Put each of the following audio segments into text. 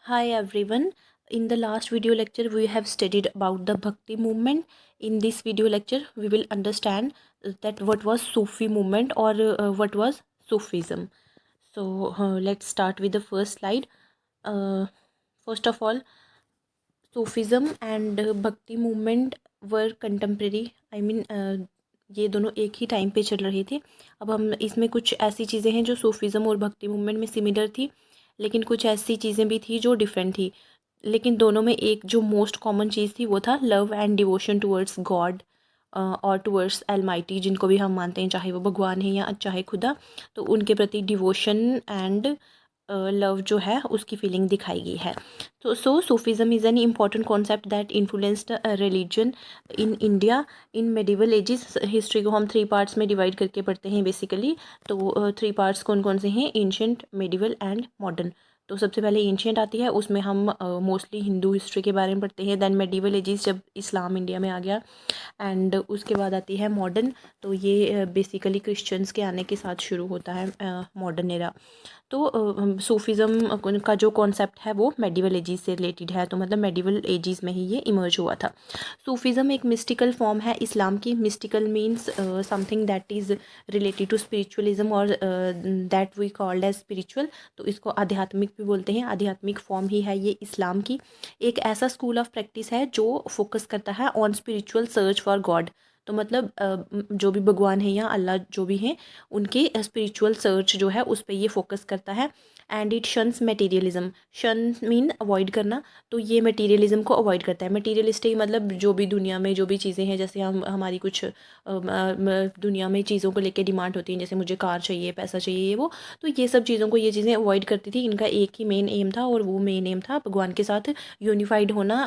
Hi everyone. In the last video lecture, we have studied about the Bhakti movement. In this video lecture, we will understand that what was Sufi movement or what was Sufism. So let's start with the first slide. First of all, Sufism and Bhakti movement were contemporary. I mean, ये दोनों एक ही time पे चल रहे थे. अब हम इसमें कुछ ऐसी चीज़ें हैं जो सूफिज़म और भक्ति मूवमेंट में सिमिलर थी, लेकिन कुछ ऐसी चीज़ें भी थी जो डिफरेंट थी. लेकिन दोनों में एक जो मोस्ट कॉमन चीज़ थी वो था love and devotion towards God और टुवर्ड्स अलमाइटी, जिनको भी हम मानते हैं, चाहे वो भगवान है या चाहे खुदा. तो उनके प्रति डिवोशन एंड लव जो है उसकी फीलिंग दिखाई गई है. तो Sufism is an important concept that influenced religion in India in medieval ages. History को हम 3 पार्ट्स में डिवाइड करके पढ़ते हैं बेसिकली. तो 3 पार्ट्स कौन कौन से हैं? Ancient, medieval and modern. तो सबसे पहले एंशिएंट आती है, उसमें हम मोस्टली हिंदू हिस्ट्री के बारे में पढ़ते हैं. देन मेडिवल एजिस, जब इस्लाम इंडिया में आ गया. एंड उसके बाद आती है मॉडर्न. तो ये बेसिकली क्रिश्चियंस के आने के साथ शुरू होता है मॉडर्न एरा. तो सूफिज़म का जो कॉन्सेप्ट है वो मेडिवल एजिस से रिलेटेड है. तो मतलब मेडिवल एजिस में ही ये इमर्ज हुआ था. सूफिज़म एक मिस्टिकल फॉर्म है इस्लाम की. Mystical means something that is related to spiritualism और that we called as spiritual. तो इसको आध्यात्मिक भी बोलते हैं. आध्यात्मिक फॉर्म ही है ये इस्लाम की. एक ऐसा स्कूल ऑफ प्रैक्टिस है जो फोकस करता है on spiritual search for God. तो मतलब जो भी भगवान है या अल्लाह जो भी हैं, उनके स्पिरिचुअल सर्च जो है उस पर ये फोकस करता है. And it shuns materialism. Shun mean avoid करना. तो ये मटेरियलिज्म को अवॉइड करता है. मटेरियलिस्टिक मतलब जो भी दुनिया में जो भी चीज़ें हैं, जैसे हम हमारी कुछ दुनिया में चीज़ों को लेके डिमांड होती है, जैसे मुझे कार चाहिए, पैसा चाहिए, ये वो. तो ये सब चीज़ों को ये चीज़ें अवॉइड करती थी. इनका एक ही मेन एम था और वो मेन एम था भगवान के साथ यूनिफाइड होना.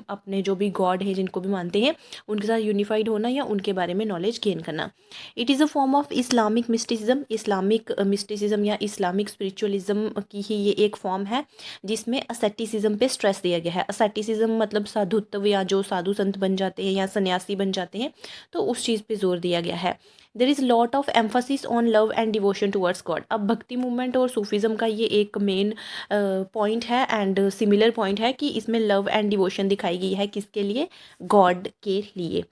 अपने जो भी गॉड हैं जिनको भी मानते हैं उनके साथ यूनिफाइड होना या उनके बारे में नॉलेज गेन करना. It is a form of Islamic mysticism. Islamic mysticism या इस्लामिक स्पिरिचुअलिज्म की ही ये एक फॉर्म है जिसमें असैटिसिज्म पे स्ट्रेस दिया गया है. असैटिसिज्म मतलब साधुत्व, या जो साधु संत बन जाते हैं या सन्यासी बन जाते हैं, तो उस चीज़ पे जोर दिया गया है. There is lot of emphasis on love and devotion towards God. अब भक्ति मूवमेंट और सूफिज़म का ये एक मेन पॉइंट है एंड सिमिलर पॉइंट है कि इसमें लव एंड डिवोशन दिखाई गई है. किसके लिए? गॉड के लिए.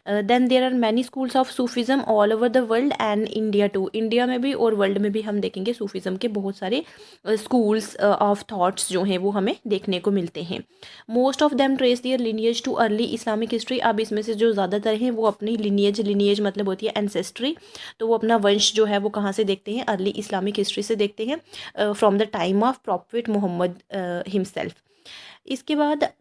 Then there are many schools of Sufism all over the world and India too. India में भी और वर्ल्ड में भी हम देखेंगे सूफिज़म के बहुत सारे स्कूल्स ऑफ थॉट्स जो हैं वो हमें देखने को मिलते हैं. Most of them trace their lineage to early Islamic history. अब इसमें से जो ज़्यादातर हैं वो अपनी लिनिएज मतलब होती है एंसेस्ट्री. तो वो अपना वंश जो है वो कहाँ से देखते हैं? अर्ली इस्लामिक हिस्ट्री से देखते हैं, from the time of prophet Muhammad himself. इसके बाद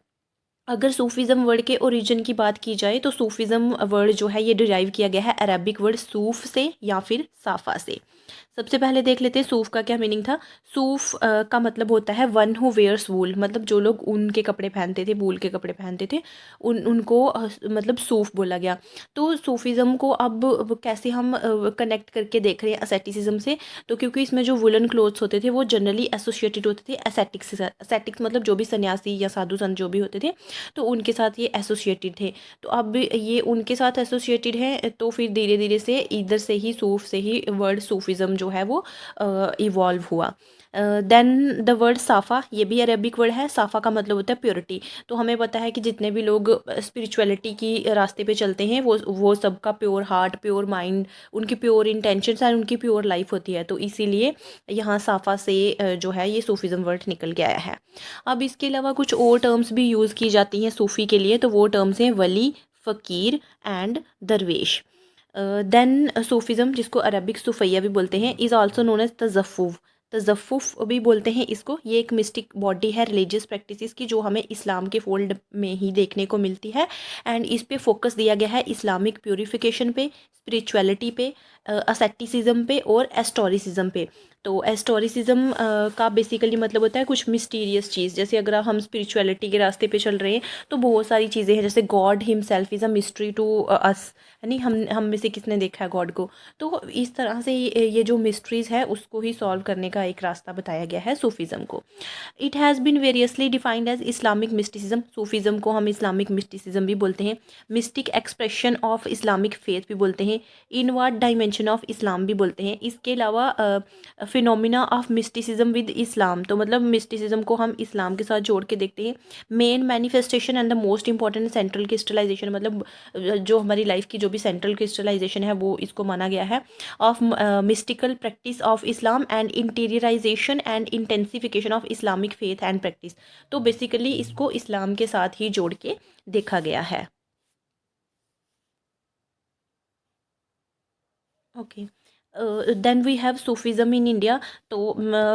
अगर सूफिज़म वर्ड के ओरिजिन की बात की जाए तो सूफिज़म वर्ड जो है ये डिराइव किया गया है अरबिक वर्ड सूफ से या फिर साफ़ा से. सबसे पहले देख लेते हैं सूफ़ का क्या मीनिंग था. सूफ़ का मतलब होता है वन हु वेयर्स वूल. मतलब जो लोग ऊन के कपड़े पहनते थे, वूल के कपड़े पहनते थे, उनको मतलब सूफ़ बोला गया. तो सूफिज़म को अब कैसे हम कनेक्ट करके देख रहे हैं असैटिसिज्म से. तो क्योंकि इसमें जो वुलन क्लोथ्स होते थे वो जनरली एसोसिएटेड होते थे एसेटिक्स से. एसेटिक्स मतलब जो भी सन्यासी या साधु संत जो भी होते थे, तो उनके साथ ये एसोसिएटेड थे. तो अब ये उनके साथ एसोसिएटेड है, तो फिर धीरे धीरे से इधर से ही सूफ से ही वर्ड सूफिज़म जो है वो इवॉल्व हुआ. देन द वर्ड साफ़ा, ये भी अरबिक वर्ड है. साफ़ा का मतलब होता है प्योरिटी. तो हमें पता है कि जितने भी लोग स्पिरिचुअलिटी की रास्ते पे चलते हैं वो सबका प्योर हार्ट, प्योर माइंड, उनकी प्योर इंटेंशंस एंड उनकी प्योर लाइफ होती है. तो इसीलिए यहाँ साफ़ा से जो है ये सूफिज़म वर्ड निकल के आया है. अब इसके अलावा कुछ और टर्म्स भी यूज़ की जाती हैं सूफ़ी के लिए. तो वो टर्म्स हैं वली, फ़कीर एंड दरवेश. देन सूफिज़म, जिसको अरबिक सुफैया भी बोलते हैं, इज़ आल्सो नोन एज तज़फ़ुफ़. तज़फ़ुफ़ भी बोलते हैं इसको. ये एक मिस्टिक बॉडी है रिलीजियस प्रैक्टिसेस की जो हमें इस्लाम के फोल्ड में ही देखने को मिलती है. एंड इस पे फोकस दिया गया है इस्लामिक प्योरीफिकेशन पे, स्पिरिचुअलिटी पे, असैटिसिज्म पे और एस्टोरिसिज्म पे. तो एस्टोरिसिज्म का बेसिकली मतलब होता है कुछ मिस्टीरियस चीज़. जैसे अगर हम स्पिरिचुअलिटी के रास्ते पे चल रहे हैं तो बहुत सारी चीज़ें हैं, जैसे god himself is a mystery to us. यानी हम में से किसने देखा है गॉड को. तो इस तरह से ये जो मिस्ट्रीज़ है उसको ही सॉल्व करने का एक रास्ता बताया गया है सूफिज़म को. It has been variously defined as Islamic mysticism. Sufism को हम इस्लामिक मिस्टिसिज्म भी बोलते हैं. Mystic expression of Islamic faith भी बोलते हैं. Inward dimension dimension of Islam भी बोलते हैं। इसके अलावा phenomena of mysticism with Islam, तो मतलब मिस्टिसिज्म को हम इस्लाम के साथ जोड़ के देखते हैं। Main manifestation and the most important central crystallization, मतलब जो हमारी लाइफ की जो भी सेंट्रल क्रिस्टलाइजेशन है वो इसको माना गया है। Of mystical practice of Islam and interiorisation and intensification of Islamic faith and practice, तो बेसिकली इसको इस्लाम के साथ ही जोड़ के देखा गया है। Okay, then we have Sufism in India. तो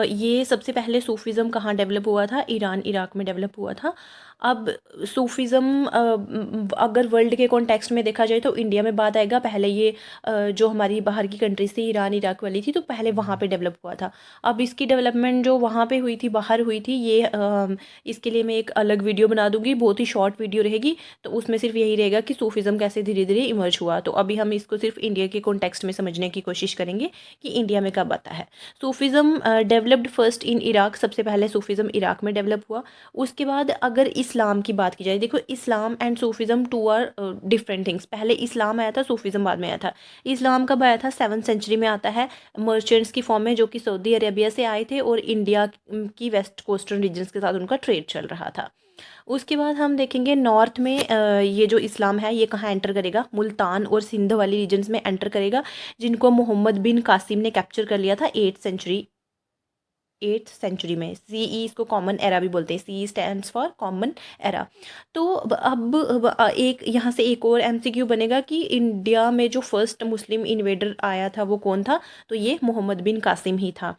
ये सबसे पहले सूफीज़म कहाँ डेवलप हुआ था? ईरान इराक में डेवलप हुआ था। अब सूफीज़म अगर वर्ल्ड के कॉन्टेक्स्ट में देखा जाए तो इंडिया में बात आएगा। पहले ये जो हमारी बाहर की कंट्रीज थी, ईरान इराक वाली थी, तो पहले वहाँ पे डेवलप हुआ था। अब इसकी डेवलपमेंट जो वहाँ पे हुई थी, बाहर हुई थी, ये इसके लिए मैं एक अलग वीडियो बना दूँगी, बहुत ही शॉर्ट वीडियो रहेगी। तो उसमें सिर्फ यही रहेगा कि सूफीज़म कैसे धीरे धीरे इमर्ज हुआ। तो अभी हम इसको सिर्फ इंडिया के कॉन्टेक्स्ट में समझने की कोशिश करेंगे कि इंडिया में कब आता है। Sufism developed first in Iraq, सबसे पहले सूफीज़म इराक में डेवलप हुआ। उसके बाद अगर इस्लाम की बात की जाए, देखो Islam and Sufism two are different things. पहले इस्लाम आया था, सूफीज़म बाद में आया था। इस्लाम कब आया था? 7th सेंचुरी में आता है, मर्चेंट्स की फॉर्म में, जो कि सऊदी अरेबिया से आए थे और इंडिया की वेस्ट कोस्टर्न रीजन्स के साथ उनका ट्रेड चल रहा था। उसके बाद हम देखेंगे नॉर्थ में ये जो इस्लाम है ये कहाँ एंटर करेगा? मुल्तान और सिंध वाली रीजन्स में एंटर करेगा, जिनको मोहम्मद बिन कासिम ने कैप्चर कर लिया था 8th सेंचुरी में। CE इसको कॉमन एरा भी बोलते हैं, CE stands for common era. तो अब एक यहाँ से एक और MCQ बनेगा कि इंडिया में जो फर्स्ट मुस्लिम इन्वेडर आया था वो कौन था? तो ये मोहम्मद बिन कासिम ही था।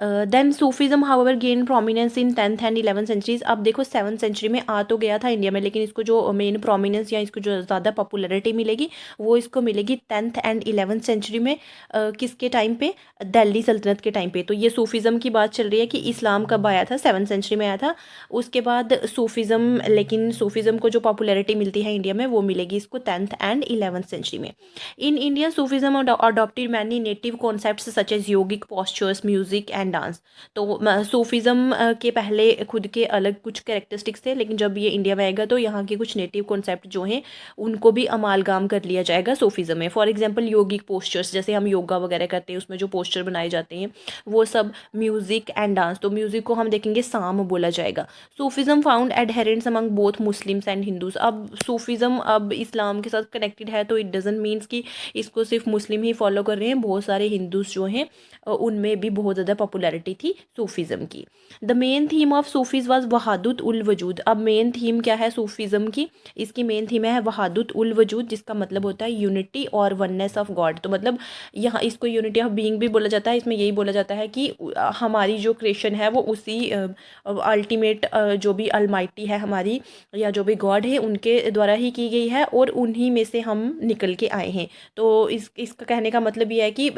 Then Sufism however gain prominence in 10th and 11th centuries. अब देखो 7th सेंचुरी में आ तो गया था इंडिया में, लेकिन इसको जो मेन प्रोमिनेंस या इसको जो ज़्यादा पॉपुलैरिटी मिलेगी वो इसको मिलेगी 10th एंड 11th सेंचुरी में। किसके टाइम पे? दिल्ली सल्तनत के टाइम पे। तो ये सूफीज़म की बात चल रही है कि इस्लाम कब आया था? 7th सेंचुरी में आया था। उसके बाद सूफीज़म, लेकिन सूफीज़म को जो पॉपुलैरिटी मिलती है इंडिया में वो मिलेगी इसको 10th एंड 11th सेंचुरी में। In India Sufism adopted many native concepts such as yogic postures, music and dance. तो सूफीज़म के पहले खुद के अलग कुछ कैरेक्टरिस्टिक्स थे, लेकिन जब ये इंडिया में आएगा तो यहाँ के कुछ नेटिव कॉन्सेप्ट जो हैं उनको भी अमालगाम कर लिया जाएगा सूफीज़म में। फॉर एग्जांपल योगिक पोस्चर्स, जैसे हम योगा वगैरह करते हैं उसमें जो पोस्चर बनाए जाते हैं वो सब, म्यूजिक एंड डांस, तो म्यूजिक को हम देखेंगे साम बोला जाएगा। Sufism found adherents among both Muslims and Hindus. अब सूफीज़म अब इस्लाम के साथ कनेक्टेड है तो इट डजंट मीन्स कि इसको सिर्फ मुस्लिम ही फॉलो कर रहे हैं, बहुत सारे हिंदूज जो हैं उनमें भी बहुत ज़्यादा पॉपुलैरिटी थी सूफीज़म की। The main theme of Sufis was वहादुत उल वजूद। अब मेन थीम क्या है सूफीज़म की? इसकी मेन थीम है वहादुत उल वजूद, जिसका मतलब होता है यूनिटी और वननेस ऑफ गॉड। तो मतलब यहाँ इसको यूनिटी ऑफ बीइंग भी बोला जाता है। इसमें यही बोला जाता है कि हमारी जो क्रिएशन है वो उसी अल्टीमेट जो भी अलमाइटी है हमारी, या जो भी गॉड है उनके द्वारा ही की गई है और उन्हीं में से हम निकल के आए हैं। तो इसका कहने का मतलब ये है कि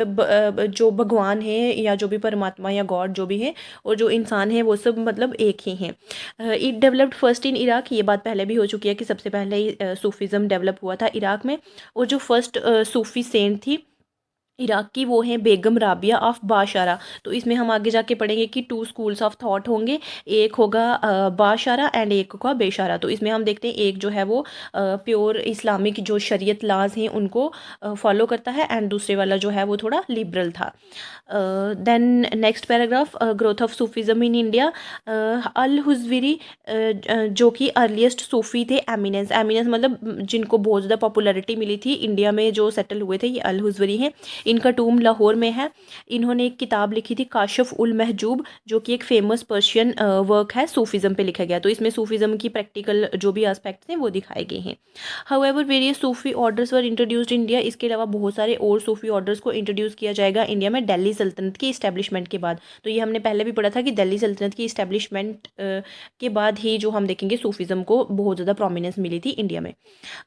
जो भगवान है या जो भी परमात्मा या गॉड जो भी है और जो इंसान है वो सब मतलब एक ही हैं। It developed first in Iraq, ये बात पहले भी हो चुकी है कि सबसे पहले सूफीज़म डेवलप हुआ था इराक में। और जो फर्स्ट सूफी सेंट थी इराक की वो हैं बेगम राबिया ऑफ बाशारा। तो इसमें हम आगे जाके पढ़ेंगे कि 2 स्कूल्स ऑफ थॉट होंगे, एक होगा बाशारा एंड एक होगा बेशारा। तो इसमें हम देखते हैं एक जो है वो प्योर इस्लामिक जो शरीयत लाज हैं उनको फॉलो करता है, एंड दूसरे वाला जो है वो थोड़ा लिबरल था। Then next paragraph, growth of Sufism in India. Al Hujwiri जो कि अर्लीस्ट सूफ़ी थे, एमिनेंस, एमिनेंस मतलब जिनको बहुत ज़्यादा पॉपुलैरिटी मिली थी इंडिया में जो सेटल हुए थे, ये अल हुज़विरी हैं। इनका टूम लाहौर में है। इन्होंने एक किताब लिखी थी काशफ उल महजूब, जो कि एक फेमस पर्शियन वर्क है, सूफीज़म पे लिखा गया। तो इसमें सूफीज़म की प्रैक्टिकल जो भी एस्पेक्ट्स हैं वो दिखाए गए हैं। However various Sufi orders were introduced India. इसके अलावा बहुत सारे और सूफी ऑर्डर्स को इंट्रोड्यूस किया जाएगा इंडिया में दिल्ली सल्तनत की इस्टेब्लिशमेंट के बाद। तो ये हमने पहले भी पढ़ा था कि दिल्ली सल्तनत की इस्टेब्लिशमेंट के बाद ही जो हम देखेंगे सूफीज़म को बहुत ज़्यादा प्रोमिनेंस मिली थी इंडिया में।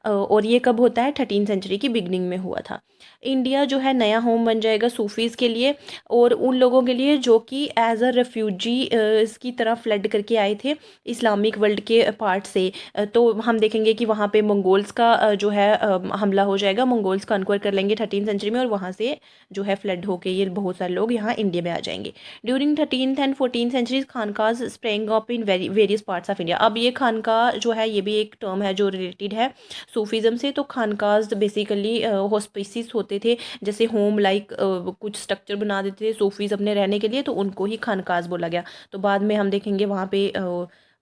और ये कब होता है? 13th सेंचुरी की बिगनिंग में हुआ था। इंडिया जो है नया होम बन जाएगा सूफीज़ के लिए और उन लोगों के लिए जो कि एज अ रेफ्यूजी इसकी तरह फ्लड करके आए थे इस्लामिक वर्ल्ड के पार्ट से। तो हम देखेंगे कि वहाँ पे मंगोल्स का जो है हमला हो जाएगा, मंगोल्स कॉन्क्वर कर लेंगे 13th सेंचुरी में और वहाँ से जो है फ्लड होके ये बहुत सारे लोग यहाँ इंडिया में आ जाएंगे। During 13th and 14th centuries खानकाज sprang up in various parts of India. अब ये खानका जो है ये भी एक टर्म है जो रिलेटेड है सूफीज़म से। तो खानकाज बेसिकली हॉस्पिसिस होते थे, जैसे होम लाइक कुछ स्ट्रक्चर बना देते थे सूफीज़ अपने रहने के लिए, तो उनको ही खानकाज बोला गया। तो बाद में हम देखेंगे वहाँ पे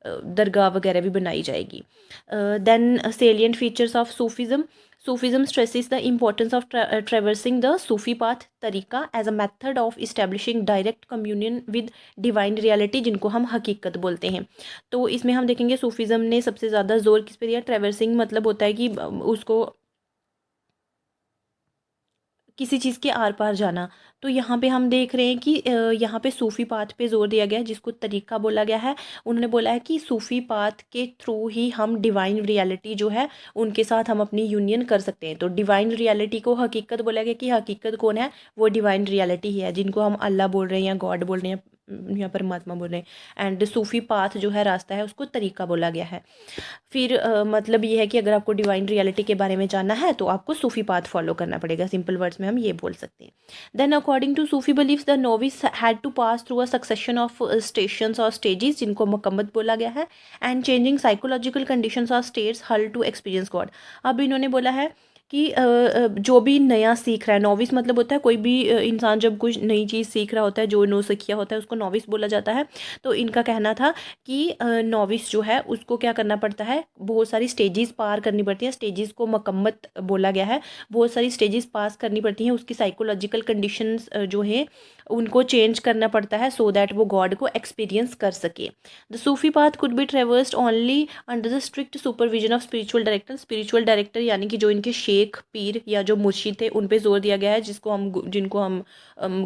दरगाह वगैरह भी बनाई जाएगी। Then salient features of Sufism. Sufism stresses the importance of traversing the Sufi path तरीका as a method of establishing direct communion with divine reality, जिनको हम हकीकत बोलते हैं। तो इसमें हम देखेंगे सूफीज़म ने सबसे ज़्यादा जोर किस पे दिया। ट्रेवर्सिंग मतलब होता है कि उसको किसी चीज़ के आर पार जाना। तो यहाँ पे हम देख रहे हैं कि यहाँ पे सूफ़ी पाथ पे जोर दिया गया है, जिसको तरीका बोला गया है। उन्होंने बोला है कि सूफ़ी पाथ के थ्रू ही हम डिवाइन रियलिटी जो है उनके साथ हम अपनी यूनियन कर सकते हैं। तो डिवाइन रियलिटी को हकीकत बोला गया कि हकीकत कौन है, वो डिवाइन रियलिटी ही है, जिनको हम अल्लाह बोल रहे हैं या गॉड बोल रहे हैं या परमात्मा बोल रहे हैं। एंड सूफ़ी पाथ जो है, रास्ता है, उसको तरीका बोला गया है। फिर मतलब ये है कि अगर आपको डिवाइन रियलिटी के बारे में जानना है तो आपको सूफी पाथ फॉलो करना पड़ेगा। सिंपल वर्ड्स में हम ये बोल सकते हैं। Then according to Sufi believes the novice had to pass through a succession of stations और स्टेजेस, जिनको मकम्मत बोला गया है, एंड चेंजिंग साइकोलॉजिकल कंडीशंस और स्टेट्स हल टू एक्सपीरियंस गॉड। अब इन्होंने बोला है कि जो भी नया सीख रहा है, नोविस मतलब होता है कोई भी इंसान जब कुछ नई चीज़ सीख रहा होता है, जो नौसिखिया होता है, उसको नोविस बोला जाता है। तो इनका कहना था कि नोविस जो है उसको क्या करना पड़ता है, बहुत सारी स्टेजेस पार करनी पड़ती हैं। स्टेजेस को मकम्मत बोला गया है, बहुत सारी स्टेजेस पास करनी पड़ती हैं, उसकी साइकोलॉजिकल कंडीशंस जो हैं उनको चेंज करना पड़ता है, सो दैट वो गॉड को एक्सपीरियंस कर सके। The Sufi path could be traversed only under the strict supervision of spiritual director. Spiritual director यानी कि जो इनके शेख पीर या जो मुर्शिद थे, उन पे जोर दिया गया है, जिनको हम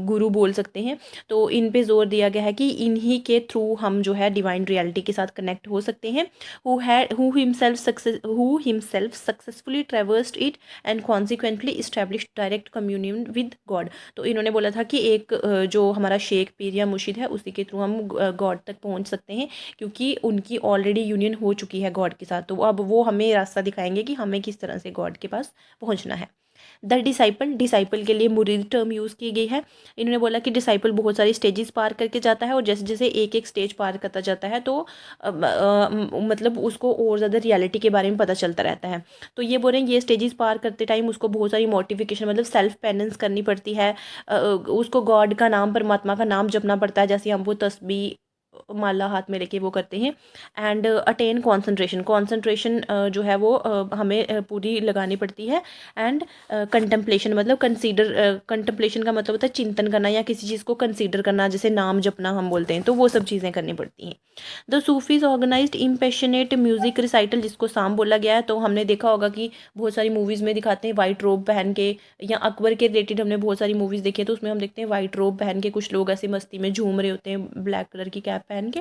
गुरु बोल सकते हैं। तो इन पे जोर दिया गया है कि इन्हीं के थ्रू हम जो है डिवाइन रियलिटी के साथ कनेक्ट हो सकते हैं। who himself successfully traversed it and consequently established direct communion with God। तो इन्होंने बोला था कि एक जो हमारा शेख पीर या मुर्शिद है, उसी के थ्रू हम गॉड तक पहुंच सकते हैं, क्योंकि उनकी ऑलरेडी यूनियन हो चुकी है गॉड के साथ। तो अब वो हमें रास्ता दिखाएंगे कि हमें किस तरह से गॉड के पास पहुंचना है। द डिसाइपल के लिए मुरीद टर्म यूज़ की गई है। इन्होंने बोला कि डिसाइपल बहुत सारी स्टेजेस पार करके जाता है, और जैसे जैसे एक एक स्टेज पार करता जाता है तो मतलब उसको और ज़्यादा रियलिटी के बारे में पता चलता रहता है। तो ये बोल रहे हैं ये स्टेजेस पार करते टाइम उसको बहुत सारी मोटिफिकेशन मतलब सेल्फ पेनेंस करनी पड़ती है। उसको गॉड का नाम, परमात्मा का नाम जपना पड़ता है, जैसे हम वो तस्बीह माला हाथ में लेके वो करते हैं। एंड अटेन कॉन्सेंट्रेशन जो है वो हमें पूरी लगानी पड़ती है। एंड कंटेम्पलेशन मतलब कंटेम्पलेशन का मतलब होता है चिंतन करना या किसी चीज़ को कंसीडर करना, जैसे नाम जपना हम बोलते हैं, तो वो सब चीज़ें करनी पड़ती हैं। The Sufis organised impassionate music recital, जिसको साम बोला गया है। तो हमने देखा होगा कि बहुत सारी मूवीज़ में दिखाते हैं वाइट रोब पहन के, या अकबर के रिलेटेड हमने बहुत सारी मूवीज़ देखी है, तो उसमें हम देखते हैं वाइट रोब पहन के कुछ लोग ऐसे मस्ती में झूम रहे होते हैं, ब्लैक कलर की कैप पहन के।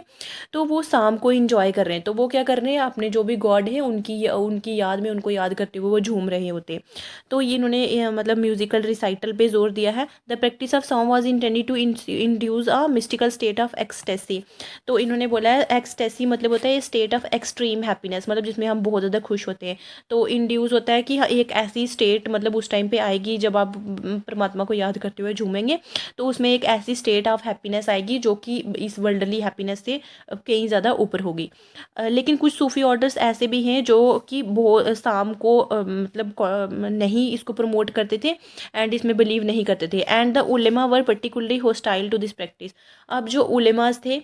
तो वो शाम को इंजॉय कर रहे हैं। तो वो क्या कर रहे हैं, अपने जो भी गॉड है उनकी याद में, उनको याद करते हुए वो झूम रहे होते हैं। तो ये इन्होंने मतलब म्यूजिकल रिसाइटल पे जोर दिया है। The practice of song was intended to induce a mystical state of ecstasy. तो इन्होंने बोला है एक्सटेसी मतलब होता है स्टेट ऑफ एक्सट्रीम हैप्पीनेस, मतलब जिसमें हम बहुत ज़्यादा खुश होते हैं। तो इंड्यूस होता है कि एक ऐसी स्टेट मतलब उस टाइम पे आएगी जब आप परमात्मा को याद करते हुए झूमेंगे, तो उसमें एक ऐसी स्टेट ऑफ हैप्पीनेस आएगी जो कि इस वर्ल्डली हैप्पीनेस से कहीं ज़्यादा ऊपर होगी। लेकिन कुछ सूफी ऑर्डर्स ऐसे भी हैं जो कि बहुत शाम को मतलब नहीं इसको प्रमोट करते थे, एंड इसमें बिलीव नहीं करते थे। And the ulema were particularly hostile to this practice. अब जो उलेमास थे,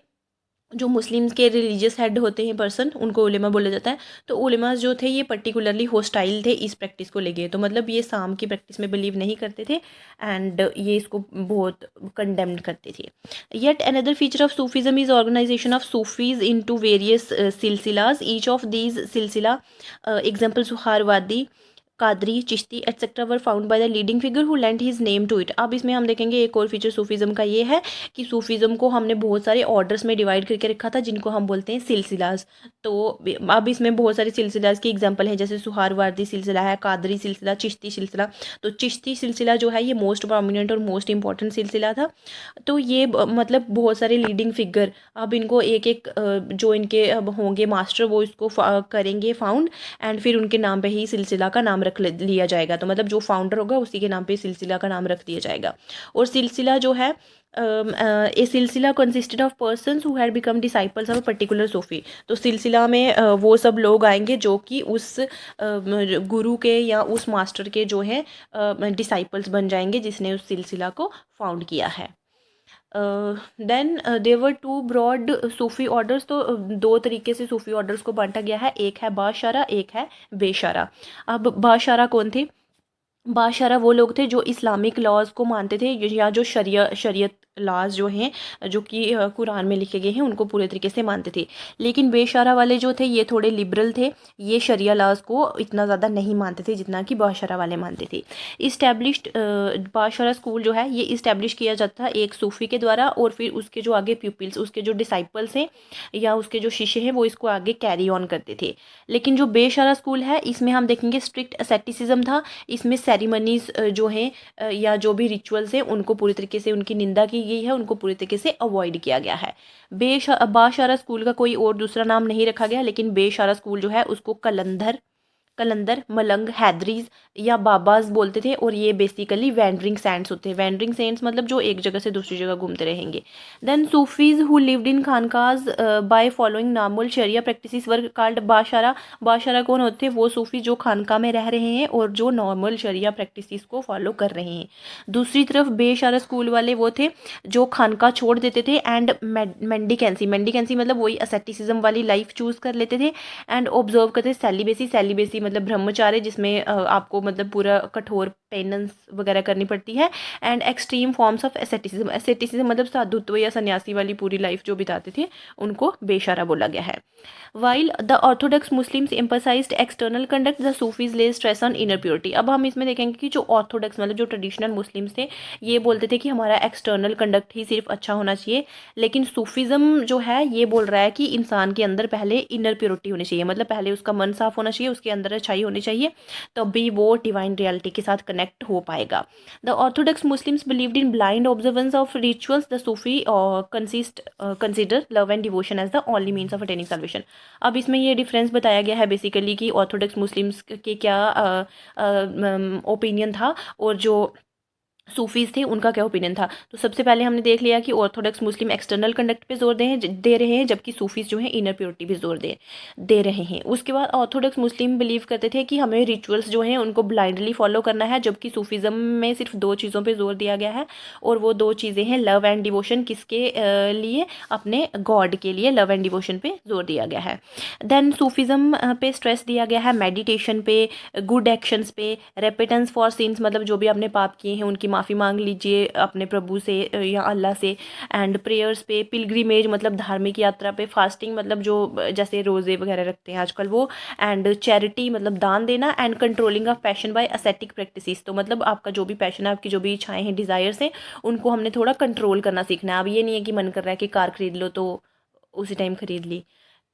जो मुस्लिम्स के रिलीजियस हेड होते हैं पर्सन, उनको उलेमा बोला जाता है। तो उलेमा जो थे ये पर्टिकुलरली होस्टाइल थे इस प्रैक्टिस को लेके। तो मतलब ये शाम की प्रैक्टिस में बिलीव नहीं करते थे, एंड ये इसको बहुत कंडेम्ड करते थे। Yet another feature of Sufism is organisation of Sufis into various सिलसिलाज। ईच ऑफ दीज सिलसिला example Suhrawardi, Qadiri, Chishti etcetera were found by the leading figure who lent his name to it. अब इसमें हम देखेंगे एक और फीचर सूफीज़म का ये है कि सूफीज़म को हमने बहुत सारे ऑर्डर्स में डिवाइड करके रखा था, जिनको हम बोलते हैं सिलसिलाज। तो अब इसमें बहुत सारे सिलसिलाज की एग्जांपल है, जैसे सुहारवार्दी सिलसिला है, कादरी सिलसिला, चिश्ती सिलसिला। तो चिश्ती सिलसिला जो है ये मोस्ट प्रोमिनेंट और मोस्ट इंपॉर्टेंट सिलसिला था। तो ये मतलब बहुत सारे लीडिंग फिगर, अब इनको एक एक जो इनके अब होंगे मास्टर वो इसको करेंगे फाउंड, एंड फिर उनके नाम पे ही सिलसिला का नाम रख लिया जाएगा। तो मतलब जो फाउंडर होगा उसी के नाम पे सिलसिला का नाम रख दिया जाएगा। और सिलसिला जो है ए सिलसिला consisted of persons who had become disciples of a particular Sufi. तो सिलसिला में वो सब लोग आएंगे जो कि उस गुरु के या उस मास्टर के जो है डिसाइपल्स बन जाएंगे जिसने उस सिलसिला को फाउंड किया है। Then there were two broad Sufi orders. तो दो तरीके से सूफ़ी ऑर्डर्स को बांटा गया है, एक है बाशारा, एक है बेशारा। अब बाशारा कौन थे? बाशारा वो लोग थे जो इस्लामिक लॉज को मानते थे या जो शरीयत लॉज जो हैं जो कि कुरान में लिखे गए हैं उनको पूरे तरीके से मानते थे। लेकिन बेशारा वाले जो थे ये थोड़े लिबरल थे, ये शरिया लॉज को इतना ज़्यादा नहीं मानते थे जितना कि बाशारा वाले मानते थे। इस्टेब्लिश्ड बाशारा स्कूल जो है ये इस्टेब्लिश किया जाता है एक सूफ़ी के द्वारा, और फिर उसके जो आगे प्यूपिल्स, उसके जो डिसाइपल्स हैं या उसके जो शिष्य हैं वो इसको आगे कैरी ऑन करते थे। लेकिन जो बेशारा स्कूल है इसमें हम देखेंगे स्ट्रिक्ट एसेटिसिज्म था। इसमें सेरेमनीज जो हैं या जो भी रिचुअल्स हैं उनको पूरी तरीके से उनकी निंदा की गई है, उनको पूरी तरीके से अवॉइड किया गया है। बाशारा स्कूल का कोई और दूसरा नाम नहीं रखा गया, लेकिन बेशारा स्कूल जो है उसको कलंदर, मलंग, हैदरीज या बाबाज बोलते थे, और ये बेसिकली वैंडरिंग सेंट्स होते हैं। वैंडरिंग सेंट्स मतलब जो एक जगह से दूसरी जगह घूमते रहेंगे। Then Sufis who lived in खानकाज बाय फॉलोइंग नॉर्मल शरिया प्रैक्टिसेस वर कॉल्ड बाशारा। बाशारा कौन होते हैं? वो सूफी जो खानका में रह रहे हैं और जो नॉर्मल शरिया प्रैक्टिसेस को फॉलो कर रहे हैं। दूसरी तरफ बेशारा स्कूल वाले वो थे जो खानका छोड़ देते थे एंड मेंडिकेंसी मतलब वही असेटिसिज्म वाली लाइफ चूज़ कर लेते थे, एंड ऑब्जर्व करते सेलिबेसी मतलब ब्रह्मचार्य जिसमें आपको मतलब पूरा कठोर पेनेंस वगैरह करनी पड़ती है, and extreme forms of asceticism मतलब साधुत्व या सन्यासी वाली पूरी लाइफ जो बिताते थे उनको बेशारा बोला गया है। While the orthodox Muslims emphasised external conduct, the Sufis lay stress on inner purity. अब हम इसमें देखेंगे कि जो ऑर्थोडॉक्स मतलब जो ट्रेडिशनल मुस्लिम्स थे ये बोलते थे कि हमारा एक्सटर्नल कंडक्ट ही सिर्फ अच्छा होना चाहिए, लेकिन सूफिज्म जो है ये बोल रहा है कि इंसान के अंदर पहले इनर प्योरिटी होनी चाहिए, मतलब पहले उसका मन साफ होना चाहिए, उसके अंदर अच्छाई होनी चाहिए, तभी वो डिवाइन रियलिटी के साथ कनेक्ट हो पाएगा। The orthodox Muslims believed in blind observance of rituals, the Sufi consider love and devotion as the only means of attaining salvation. अब इसमें ये डिफरेंस बताया गया है बेसिकली कि ऑर्थोडॉक्स मुस्लिम्स के क्या ओपिनियन था और जो सूफीज़ थे उनका क्या ओपिनियन था। तो सबसे पहले हमने देख लिया कि ऑर्थोडॉक्स मुस्लिम एक्सटर्नल कंडक्ट पे जोर दे रहे हैं, जबकि सूफीज़ जो हैं इनर प्योरिटी पे जोर दे रहे हैं। उसके बाद ऑर्थोडॉक्स मुस्लिम बिलीव करते थे कि हमें रिचुअल्स जो हैं उनको ब्लाइंडली फॉलो करना है, जबकि सूफीज़म में सिर्फ दो चीज़ों पर जोर दिया गया है, और वो दो चीज़ें हैं लव एंड डिवोशन। किसके लिए? अपने गॉड के लिए लव एंड डिवोशन पे जोर दिया गया है। देन सूफीज़म पे स्ट्रेस दिया गया है मेडिटेशन पे, गुड एक्शंस पे, रेपिटेंस फॉर सिंस मतलब जो भी आपने पाप किए हैं उनकी माफ़ी मांग लीजिए अपने प्रभु से या अल्लाह से, एंड प्रेयर्स पे, पिलग्रिमेज मतलब धार्मिक यात्रा पे, फास्टिंग मतलब जो जैसे रोज़े वगैरह रखते हैं आजकल वो, एंड चैरिटी मतलब दान देना, and controlling of passion by ascetic practices. तो मतलब आपका जो भी पैशन है, आपकी जो भी इच्छाएं हैं, डिज़ायर्स हैं, उनको हमने थोड़ा कंट्रोल करना सीखना है। अब ये नहीं है कि मन कर रहा है कि कार खरीद लो तो उसी टाइम खरीद ली।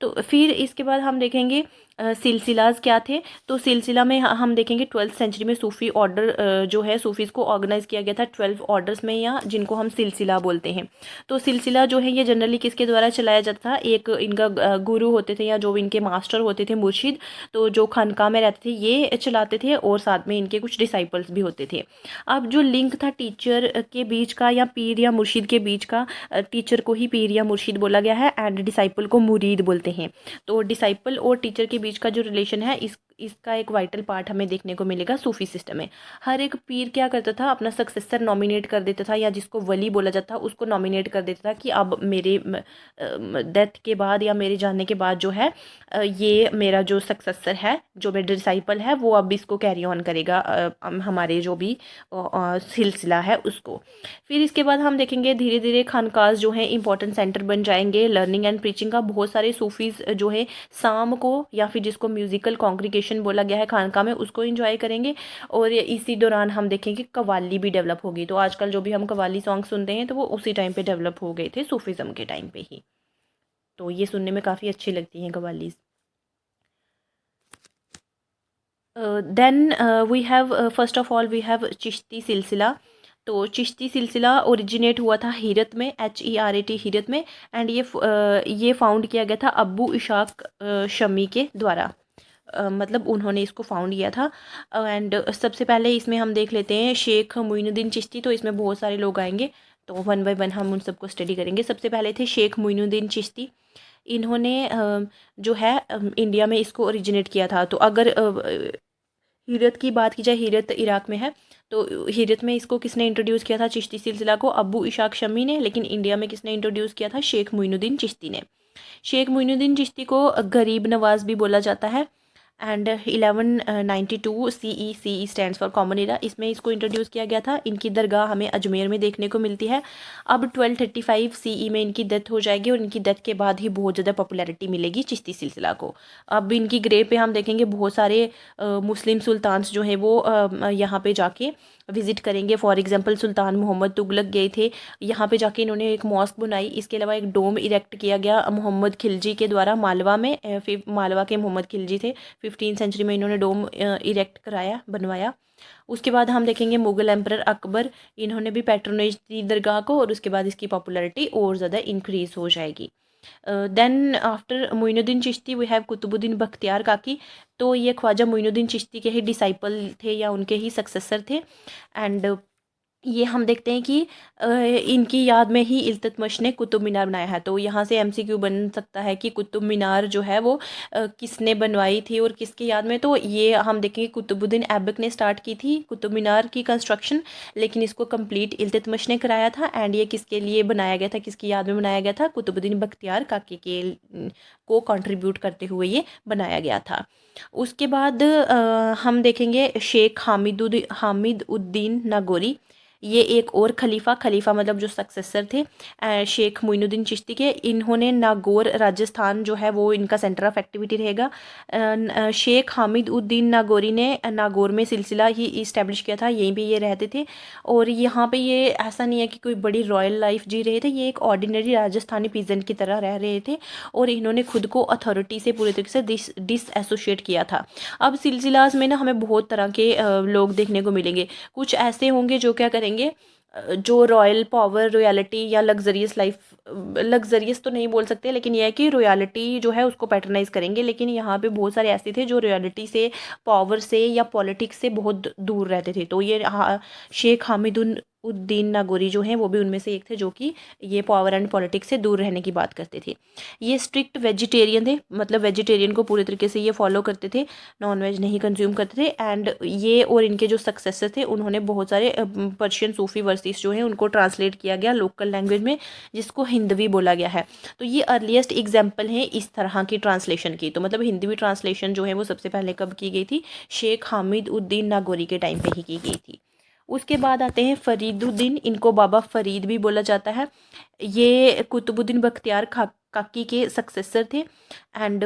तो फिर इसके बाद हम देखेंगे सिलसिलाज क्या थे। तो सिलसिला में हम देखेंगे 12th सेंचुरी में सूफ़ी ऑर्डर जो है सूफ़ीज़ को ऑर्गेनाइज़ किया गया था 12 ऑर्डर्स में, या जिनको हम सिलसिला बोलते हैं। तो सिलसिला जो है ये जनरली किसके द्वारा चलाया जाता था? एक इनका गुरु होते थे या जो इनके मास्टर होते थे, मुर्शिद, तो जो खानका में रहते थे ये चलाते थे, और साथ में इनके कुछ डिसाइपल्स भी होते थे। अब जो लिंक था टीचर के बीच का या पीर या मुर्शिद के बीच का, टीचर को ही पीर या मुर्शिद बोला गया है, एंड डिसाइपल को मुरीद बोलते हैं। तो डिसाइपल और टीचर के बीच का जो रिलेशन है इसका एक वाइटल पार्ट हमें देखने को मिलेगा सूफी सिस्टम में। हर एक पीर क्या करता था? अपना सक्सेसर नॉमिनेट कर देता था, या जिसको वली बोला जाता था उसको नॉमिनेट कर देता था कि अब मेरे डेथ के बाद या मेरे जाने के बाद जो है ये मेरा जो सक्सेसर है, जो मेरा डिसाइपल है, वो अब इसको कैरी ऑन करेगा हमारे जो भी सिलसिला है उसको। फिर इसके बाद हम देखेंगे धीरे धीरे खानकाज जो है इंपॉर्टेंट सेंटर बन जाएंगे लर्निंग एंड प्रीचिंग का। बहुत सारे सूफीज़ जो है शाम को, या फिर जिसको म्यूज़िकल कॉन्ग्रीगेशन बोला गया है खानका में, उसको एंजॉय करेंगे, और इसी दौरान हम देखेंगे कव्वाली भी डेवलप होगी। तो आजकल जो भी हम कव्वाली सॉन्ग सुनते हैं तो वो उसी टाइम पे डेवलप हो गए थे सूफीज़म के टाइम पे ही। तो ये सुनने में काफ़ी अच्छी लगती हैं qawwalis. Then we have first of all we have Chishti सिलसिला। तो चिश्ती सिलसिला ओरिजिनेट हुआ था हीरत में, HERAT हीरत में, एंड ये फाउंड किया गया था अब्बू इशाक शमी के द्वारा। मतलब उन्होंने इसको फाउंड किया था। एंड सबसे पहले इसमें हम देख लेते हैं शेख मोइनुद्दीन चिश्ती। तो इसमें बहुत सारे लोग आएंगे, तो वन बाय वन हम उन सबको स्टडी करेंगे। सबसे पहले थे शेख मोइनुद्दीन चिश्ती। इन्होंने जो है इंडिया में इसको ओरिजिनेट किया था। तो अगर हीरत की बात की जाए, हीरत इराक में है, तो हीरत में इसको किसने इंट्रोड्यूस किया था चिश्ती सिलसिला को? अबू इशाक शमी ने। लेकिन इंडिया में किसने इंट्रोड्यूस किया था? शेख मोइनुद्दीन चिश्ती ने। शेख मोइनुद्दीन चिश्ती को गरीब नवाज भी बोला जाता है। And 1192 CE stands for common era, इसमें इसको इंट्रोड्यूस किया गया था। इनकी दरगाह हमें अजमेर में देखने को मिलती है। अब 1235 CE में इनकी डेथ हो जाएगी और इनकी डेथ के बाद ही बहुत ज़्यादा पॉपुलैरिटी मिलेगी चिश्ती सिलसिला को। अब इनकी ग्रेव पे हम देखेंगे बहुत सारे मुस्लिम सुल्तान्स जो हैं वो यहाँ पे जाके विजिट करेंगे। फॉर एग्जांपल सुल्तान मोहम्मद तुगलक गए थे, यहाँ पे जाके इन्होंने एक मॉस्क बनाई। इसके अलावा एक डोम इरेक्ट किया गया मोहम्मद खिलजी के द्वारा मालवा में। मालवा के मोहम्मद खिलजी थे, 15वीं सेंचुरी में इन्होंने डोम इरेक्ट कराया, बनवाया। उसके बाद हम देखेंगे मुगल एम्परर अकबर, इन्होंने भी पैट्रोनेज दी दरगाह को और उसके बाद इसकी पॉपुलैरिटी और ज़्यादा इंक्रीज़ हो जाएगी। Then after Moinuddin Chishti we have Qutbuddin Bakhtiyar Kaki. तो ये ख्वाजा मोइनुद्दीन चिश्ती के ही डिसाइपल थे या उनके ही सक्सेसर थे। एंड ये हम देखते हैं कि इनकी याद में ही इल्तुतमिश ने कुतुब मीनार बनाया है। तो यहाँ से MCQ बन सकता है कि कुतुब मीनार जो है वो किसने बनवाई थी और किसकी याद में? तो ये हम देखेंगे कुतुबुद्दीन ऐबक ने स्टार्ट की थी कुतुब मीनार की कंस्ट्रक्शन, लेकिन इसको कंप्लीट इल्तुतमिश ने कराया था। एंड ये किसके लिए बनाया गया था, किसकी याद में बनाया गया था? कुतुबुद्दीन बख्तियार काकी के को कंट्रीब्यूट करते हुए ये बनाया गया था। उसके बाद हम देखेंगे शेख हामिद उद्दीन नागौरी। ये एक और खलीफा मतलब जो सक्सेसर थे शेख मोइनुद्दीन चिश्ती के। इन्होंने नागौर राजस्थान जो है वो इनका सेंटर ऑफ एक्टिविटी रहेगा। शेख हामिद उद्दीन नागौरी ने नागौर में सिलसिला ही इस्टेब्लिश किया था, यहीं पे ये रहते थे। और यहाँ पे ये ऐसा नहीं है कि कोई बड़ी रॉयल लाइफ जी रहे थे, ये एक ऑर्डिनरी राजस्थानी पीजेंट की तरह रह रहे थे और इन्होंने खुद को अथॉरिटी से पूरी तरीके से डिसएसोशिएट किया था। अब सिलसिलाज में ना हमें बहुत तरह के लोग देखने को मिलेंगे। कुछ ऐसे होंगे जो क्या करेंगे, जो रॉयल पावर, रॉयलिटी या लग्जरियस लाइफ, लग्जरियस तो नहीं बोल सकते, लेकिन यह है कि रॉयलिटी जो है उसको पैटर्नाइज करेंगे। लेकिन यहाँ पे बहुत सारे ऐसे थे जो रॉयलिटी से, पावर से या पॉलिटिक्स से बहुत दूर रहते थे। तो ये शेख हामिद उद्दीन नागौरी जो हैं वो भी उनमें से एक थे जो कि ये पावर एंड पॉलिटिक्स से दूर रहने की बात करते थे। ये स्ट्रिक्ट वेजिटेरियन थे, मतलब वेजिटेरियन को पूरे तरीके से ये फॉलो करते थे, नॉन वेज नहीं कंज्यूम करते थे। एंड ये और इनके जो सक्सेसर थे उन्होंने बहुत सारे पर्शियन सूफी वर्सेस जो हैं उनको ट्रांसलेट किया गया लोकल लैंग्वेज में, जिसको हिंदवी बोला गया है। तो ये अर्लीस्ट एग्जाम्पल है इस तरह की ट्रांसलेशन की। तो मतलब हिंदवी ट्रांसलेशन जो है वो सबसे पहले कब की गई थी? शेख हामिद उद्दीन नागौरी के टाइम पे ही की गई थी। उसके बाद आते हैं फरीदुद्दीन, इनको बाबा फरीद भी बोला जाता है। ये कुतुबुद्दीन बख्तियार काकी के सक्सेसर थे। एंड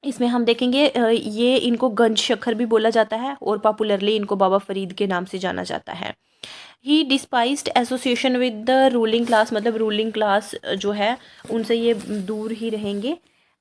इसमें हम देखेंगे ये इनको गंज शखर भी बोला जाता है और पॉपुलरली इनको बाबा फरीद के नाम से जाना जाता है। He despised association with the ruling class, मतलब रूलिंग क्लास जो है उनसे ये दूर ही रहेंगे।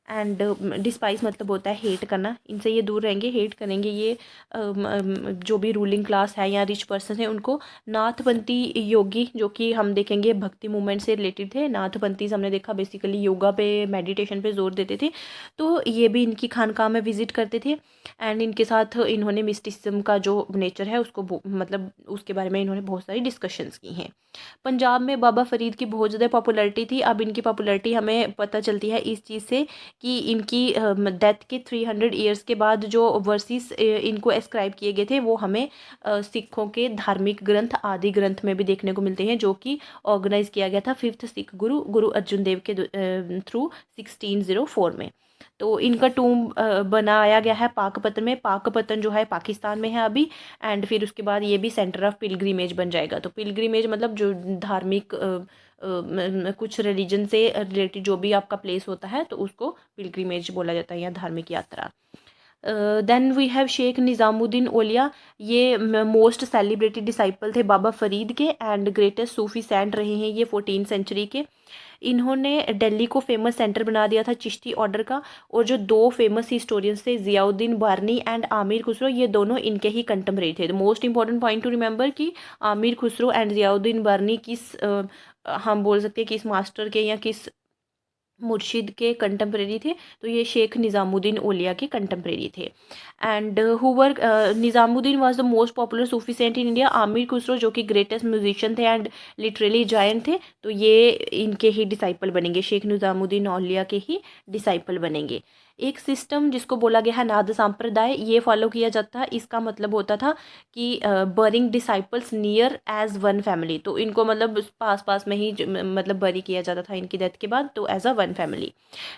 एंड डिस्पाइस मतलब होता है हेट करना, इनसे ये दूर रहेंगे, हेट करेंगे ये जो भी रूलिंग क्लास है या रिच पर्सन है उनको। नाथपंथी योगी जो कि हम देखेंगे भक्ति मूवमेंट से रिलेटेड थे। नाथपंथीज हमने देखा बेसिकली योगा पे, मेडिटेशन पे जोर देते थे, तो ये भी इनकी खानकाह में विजिट करते थे। एंड इनके साथ इन्होंने मिस्टिसिज्म का जो नेचर है उसको मतलब उसके बारे में इन्होंने बहुत सारी डिस्कशंस की हैं। पंजाब में बाबा फरीद की बहुत ज़्यादा पॉपुलैरिटी थी। अब इनकी पॉपुलैरिटी हमें पता चलती है इस चीज़ से कि इनकी डेथ के 300 ईयर्स के बाद जो वर्सेस इनको एस्क्राइब किए गए थे वो हमें सिखों के धार्मिक ग्रंथ आदि ग्रंथ में भी देखने को मिलते हैं, जो कि ऑर्गेनाइज किया गया था 5th सिख गुरु अर्जुन देव के थ्रू 1604 में। तो इनका टूम बनाया गया है पाकपतन में। पाकपतन जो है पाकिस्तान में है अभी। एंड फिर उसके बाद ये भी सेंटर ऑफ पिलग्रिमेज बन जाएगा। तो पिलग्रिमेज मतलब जो धार्मिक कुछ रिलीजन से रिलेटेड जो भी आपका प्लेस होता है तो उसको पिलग्रिमेज बोला जाता है या धार्मिक यात्रा। Then we have Sheikh Nizamuddin Auliya, ये मोस्ट सेलिब्रेटेड डिसाइपल थे बाबा फरीद के एंड ग्रेटेस्ट सूफी सेंट रहे हैं ये 14th सेंचुरी के। इन्होंने दिल्ली को फेमस सेंटर बना दिया था चिश्ती ऑर्डर का। और जो दो फेमस हिस्टोरियंस थे ज़ियाउद्दीन बारनी एंड आमिर खुसरो, ये दोनों इनके ही कंटेम्परेरी थे। The most important point to remember कि आमिर खुसरो एंड ज़ियाउद्दीन बारनी किस हम बोल सकते हैं किस मास्टर के या किस मुर्शिद के कंटेम्प्रेरी थे, तो ये शेख निज़ामुद्दीन औलिया के कंटेम्प्रेरी थे। And however Nizamuddin was the most popular Sufi saint in India. Amir Khusro जो कि ग्रेटेस्ट म्यूजिशियन थे एंड लिटरली जायंट थे, तो ये इनके ही डिसाइपल बनेंगे, शेख निज़ामुद्दीन औलिया के ही डिसाइपल बनेंगे। एक सिस्टम जिसको बोला गया है नाद संप्रदाय, ये फॉलो किया जाता है। इसका मतलब होता था कि bring disciples near as one family, तो इनको मतलब पास पास में ही मतलब बरी किया जाता था इनकी डेथ के बाद, तो as a one family.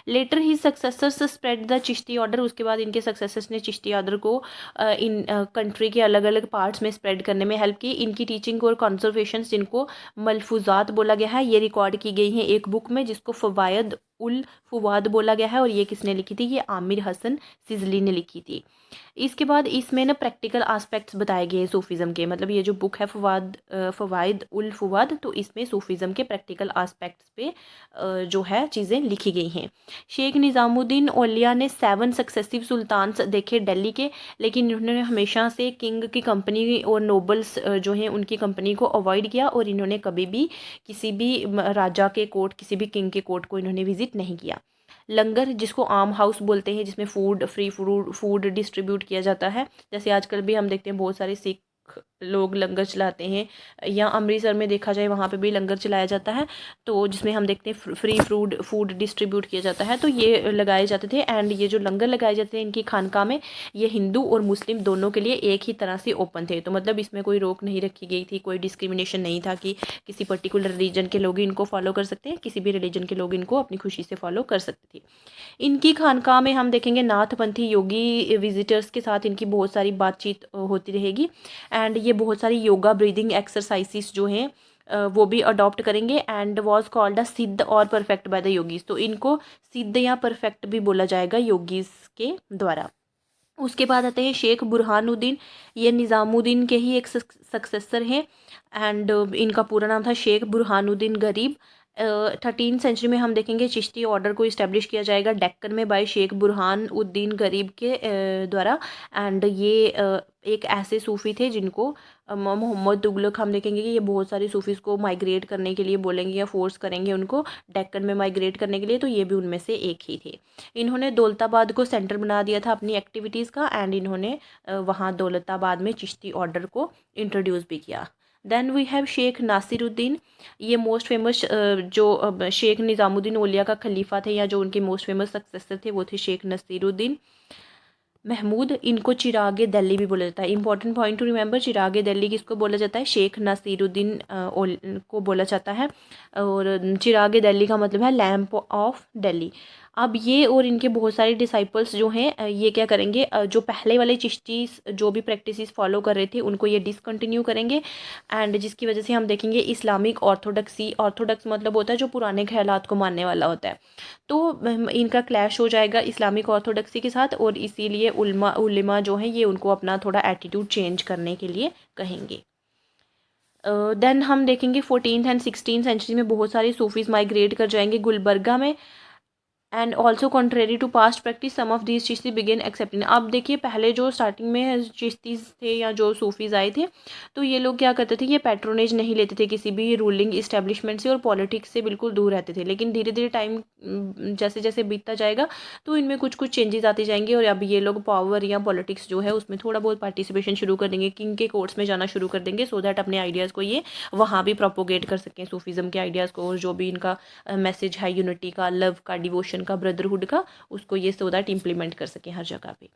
Later he successors spread the Chishti order, उसके बाद इनके सक्सेसर्स ने चिश्ती ऑर्डर को इन कंट्री के अलग अलग पार्ट्स में स्प्रेड करने में हेल्प की। इनकी टीचिंग और कॉन्जर्वेशन जिनको मलफूजात बोला गया है, ये रिकॉर्ड की गई हैं एक बुक में जिसको फवायद उल फुवाद बोला गया है, और ये किसने लिखी थी, ये आमिर हसन सिजली ने लिखी थी। इसके बाद इसमें ना प्रैक्टिकल आस्पेक्ट्स बताए गए हैं सूफीज़म के, मतलब ये जो बुक है फवायद उल फुवाद, तो इसमें सूफीज़म के प्रैक्टिकल आस्पेक्ट्स पे जो है चीज़ें लिखी गई हैं। शेख निज़ामुद्दीन औलिया ने 7 सक्सेसिव सुल्तान्स देखे दिल्ली के, लेकिन इन्होंने हमेशा से किंग की कंपनी और नोबल्स जो हैं उनकी कंपनी को अवॉइड किया, और इन्होंने कभी भी किसी भी राजा के कोर्ट, किसी भी किंग के कोर्ट को इन्होंने विजिट नहीं किया। लंगर जिसको आम हाउस बोलते हैं, जिसमें फूड डिस्ट्रीब्यूट किया जाता है, जैसे आजकल भी हम देखते हैं बहुत सारे सिख लोग लंगर चलाते हैं, या अमृतसर में देखा जाए वहाँ पे भी लंगर चलाया जाता है, तो जिसमें हम देखते हैं फ्री फूड डिस्ट्रीब्यूट किया जाता है, तो ये लगाए जाते थे। एंड ये जो लंगर लगाए जाते हैं इनकी खानका में, ये हिंदू और मुस्लिम दोनों के लिए एक ही तरह से ओपन थे, तो मतलब इसमें कोई रोक नहीं रखी गई थी, कोई डिस्क्रिमिनेशन नहीं था कि किसी पर्टिकुलर रिलीजन के लोग इनको फॉलो कर सकते हैं, किसी भी रिलीजन के लोग इनको अपनी खुशी से फॉलो कर सकते थे। इनकी खानका में हम देखेंगे नाथपंथी योगी विजिटर्स के साथ इनकी बहुत सारी बातचीत होती रहेगी, एंड ये बहुत सारी योगा ब्रीदिंग एक्सरसाइजेस जो हैं वो भी अडॉप्ट करेंगे, एंड वॉज कॉल्ड अ सिद्ध और परफेक्ट बाय द योगीज, तो इनको सिद्ध या परफेक्ट भी बोला जाएगा योगीज के द्वारा। उसके बाद आते हैं शेख बुरहानुद्दीन, ये निज़ामुद्दीन के ही एक सक्सेसर हैं, एंड इनका पूरा नाम था शेख बुरहानुद्दीन गरीब। 13th सेंचुरी में हम देखेंगे चिश्ती ऑर्डर को इस्टेब्लिश किया जाएगा डेक्कन में बाय शेख बुरहान उद्दीन गरीब के द्वारा, एंड ये एक ऐसे सूफ़ी थे जिनको मोहम्मद तुगलक, हम देखेंगे कि ये बहुत सारी सूफ़ीज़ को माइग्रेट करने के लिए बोलेंगे या फोर्स करेंगे उनको डेक्कन में माइग्रेट करने के लिए, तो ये भी उनमें से एक ही थे। इन्होंने दौलताबाद को सेंटर बना दिया था अपनी एक्टिविटीज़ का, एंड इन्होंने वहाँ दौलताबाद में चिश्ती ऑर्डर को इंट्रोड्यूस भी किया। Then we have Sheikh Nasiruddin, ये मोस्ट फेमस जो शेख निज़ामुद्दीन औलिया का खलीफा थे, या जो उनके मोस्ट फेमस सक्सेसर थे वो थे शेख नसीरुद्दीन महमूद। इनको चिरागे दिल्ली भी बोला जाता है। Important point to remember, Chirage Delhi किसको बोला जाता है, शेख नसीरुद्दीन को बोला जाता है, और चिरागे दिल्ली का मतलब है लैम्प ऑफ दिल्ली। अब ये और इनके बहुत सारे डिसाइपल्स जो हैं ये क्या करेंगे, जो पहले वाले चिश्तीस जो भी प्रैक्टिसेस फॉलो कर रहे थे उनको ये डिसकंटिन्यू करेंगे, एंड जिसकी वजह से हम देखेंगे इस्लामिक ऑर्थोडक्स मतलब होता है जो पुराने ख्यालात को मानने वाला होता है, तो इनका क्लैश हो जाएगा इस्लामिक ऑर्थोडक्सी के साथ, और इसीलिए उलेमा जो हैं ये उनको अपना थोड़ा एटीट्यूड चेंज करने के लिए कहेंगे। देन हम देखेंगे 14th एंड 16th सेंचुरी में बहुत सारे सूफीज़ माइग्रेट कर जाएंगे गुलबर्गा में, and also contrary to past practice some of these Chishti began accepting. अब देखिए पहले जो स्टार्टिंग में चिश्तीज थे या जो सूफीज़ आए थे, तो ये लोग क्या करते थे, ये पैट्रोनेज नहीं लेते थे किसी भी रूलिंग इस्टेब्लिशमेंट से, और पॉलिटिक्स से बिल्कुल दूर रहते थे, लेकिन धीरे धीरे टाइम जैसे जैसे बीतता जाएगा तो इनमें कुछ कुछ चेंजेस आते जाएंगे, और अब ये लोग पावर या पॉलिटिक्स जो है उसमें थोड़ा बहुत पार्टिसिपेशन शुरू कर देंगे, किंग के कोर्ट्स में जाना शुरू कर देंगे, सो दैट अपने आइडियाज़ को ये वहाँ भी प्रोपोगेट कर सकें सूफीज़म के आइडियाज़ को, और जो भी इनका मैसेज है यूनिटी का, लव का, डिवोशन का, ब्रदरहुड का, उसको ये सो दैट इम्प्लीमेंट कर सकें हर जगह पे।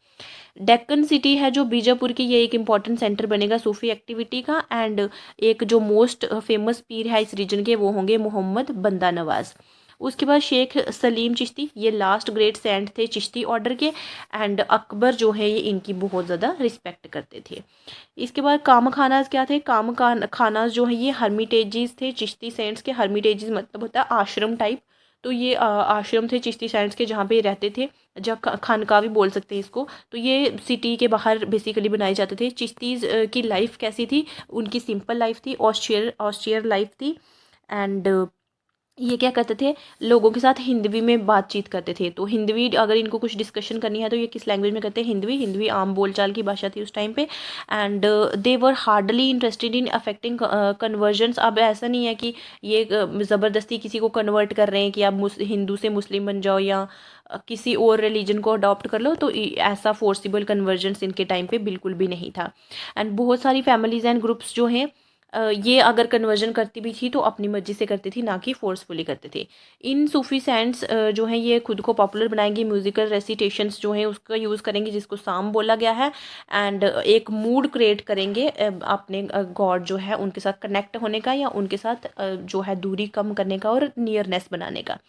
डेक्कन सिटी है जो बीजापुर की, ये एक इंपॉर्टेंट सेंटर बनेगा सूफी एक्टिविटी का, एंड एक जो मोस्ट फेमस पीर है इस रीजन के वो होंगे मोहम्मद बंदा नवाज। उसके बाद शेख सलीम चिश्ती, ये लास्ट ग्रेट सेंट थे चिश्ती ऑर्डर के, एंड अकबर जो है ये इनकी बहुत ज़्यादा रिस्पेक्ट करते थे। इसके बाद काम खानाज क्या थे, काम खानाज जो है ये हर्मिटेजेस थे चिश्ती सेंट्स के। हर्मिटेजेस मतलब होता है आश्रम टाइप, तो ये आश्रम थे चिश्ती सेंट्स के जहाँ पे रहते थे, जहाँ खानका भी बोल सकते हैं इसको, तो ये सिटी के बाहर बेसिकली बनाए जाते थे। चिश्तीज की लाइफ कैसी थी, उनकी सिंपल लाइफ थी, ऑस्टियर लाइफ थी, एंड ये क्या करते थे, लोगों के साथ हिंदवी में बातचीत करते थे। तो हिंदवी अगर इनको कुछ डिस्कशन करनी है तो ये किस लैंग्वेज में करते हैं, हिंदवी। हिंदवी आम बोलचाल की भाषा थी उस टाइम पे। And they were hardly interested in affecting convergence. अब ऐसा नहीं है कि ये ज़बरदस्ती किसी को कन्वर्ट कर रहे हैं कि आप हिंदू से मुस्लिम बन जाओ या किसी और रिलीजन को अडॉप्ट कर लो, तो ऐसा फोर्सिबल कन्वर्जन्स इनके टाइम पे बिल्कुल भी नहीं था। एंड बहुत सारी फैमिलीज़ एंड ग्रुप्स जो हैं ये अगर कन्वर्जन करती भी थी तो अपनी मर्जी से करती थी, ना कि फोर्सफुली करते थे। इन सूफी सेंट्स जो हैं ये खुद को पॉपुलर बनाएंगी, म्यूजिकल रेसिटेशंस जो हैं उसका यूज़ करेंगे जिसको साम बोला गया है। एंड एक मूड क्रिएट करेंगे अपने गॉड जो है उनके साथ कनेक्ट होने का, या उनके साथ जो है दूरी कम करने का और नियरनेस बनाने का।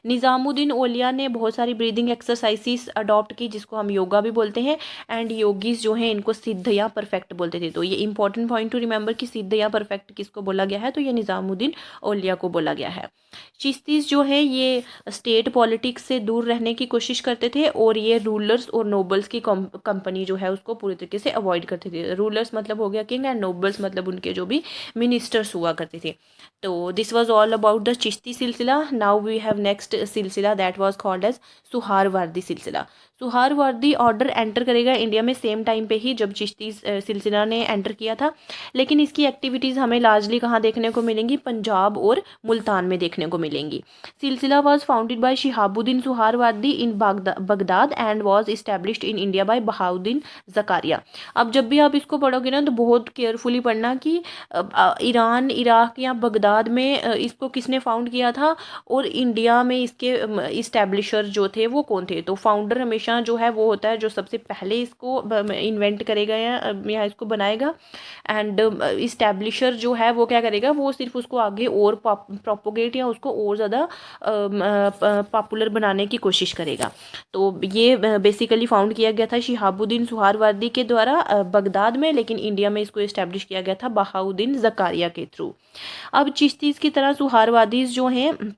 निज़ामुद्दीन औलिया ने बहुत सारी ब्रीदिंग एक्सरसाइजेस अडॉप्ट की जिसको हम योगा भी बोलते हैं। एंड योगीज जो हैं इनको सिद्ध या परफेक्ट बोलते थे। तो ये इंपॉर्टेंट पॉइंट टू रिमेंबर कि सिद्ध या परफेक्ट किसको बोला गया है, तो ये निज़ामुद्दीन औलिया को बोला गया है। चिश्तीस जो है ये स्टेट पॉलिटिक्स से दूर रहने की कोशिश करते थे और ये रूलर्स और नोबल्स की कंपनी जो है उसको पूरी तरीके से अवॉइड करते थे। रूलर्स मतलब हो गया किंग, एंड नोबल्स मतलब उनके जो भी मिनिस्टर्स हुआ करते थे। तो this was all about the Chishti सिलसिला। नाउ वी हैव नेक्स्ट सिलसिला that was called as Suhrawardi सिलसिला। सुहारवर्दी ऑर्डर एंटर करेगा इंडिया में सेम टाइम पे ही जब चिश्ती सिलसिला ने एंटर किया था। लेकिन इसकी एक्टिविटीज़ हमें लार्जली कहाँ देखने को मिलेंगी, पंजाब और मुल्तान में देखने को मिलेंगी। सिलसिला was founded by Shihabuddin Suhrawardi in Baghdad and was established in India by Bahauddin Zakariya. अब जब भी आप इसको पढ़ोगे ना तो बहुत केयरफुली पढ़ना कि ईरान, इराक या बगदाद में इसको किसने फाउंड किया था, और इंडिया में इसके इस्टेब्लिशर जो थे वो कौन थे। तो फाउंडर हमेशा जो है वो होता है जो सबसे पहले इसको इन्वेंट करेगा या इसको बनाएगा। एंड इस्टेब्लिशर जो है वो क्या करेगा, वो सिर्फ उसको आगे और प्रोपोगेट या उसको और ज़्यादा पॉपुलर बनाने की कोशिश करेगा। तो ये बेसिकली फाउंड किया गया था शिहाबुद्दीन सुहारवर्दी के द्वारा बगदाद में, लेकिन इंडिया में इसको इस्टेब्लिश किया गया था बहाउद्दीन जकारिया के थ्रू। अब चिश्तीज़ की तरह सुहारवादीज़ जो हैं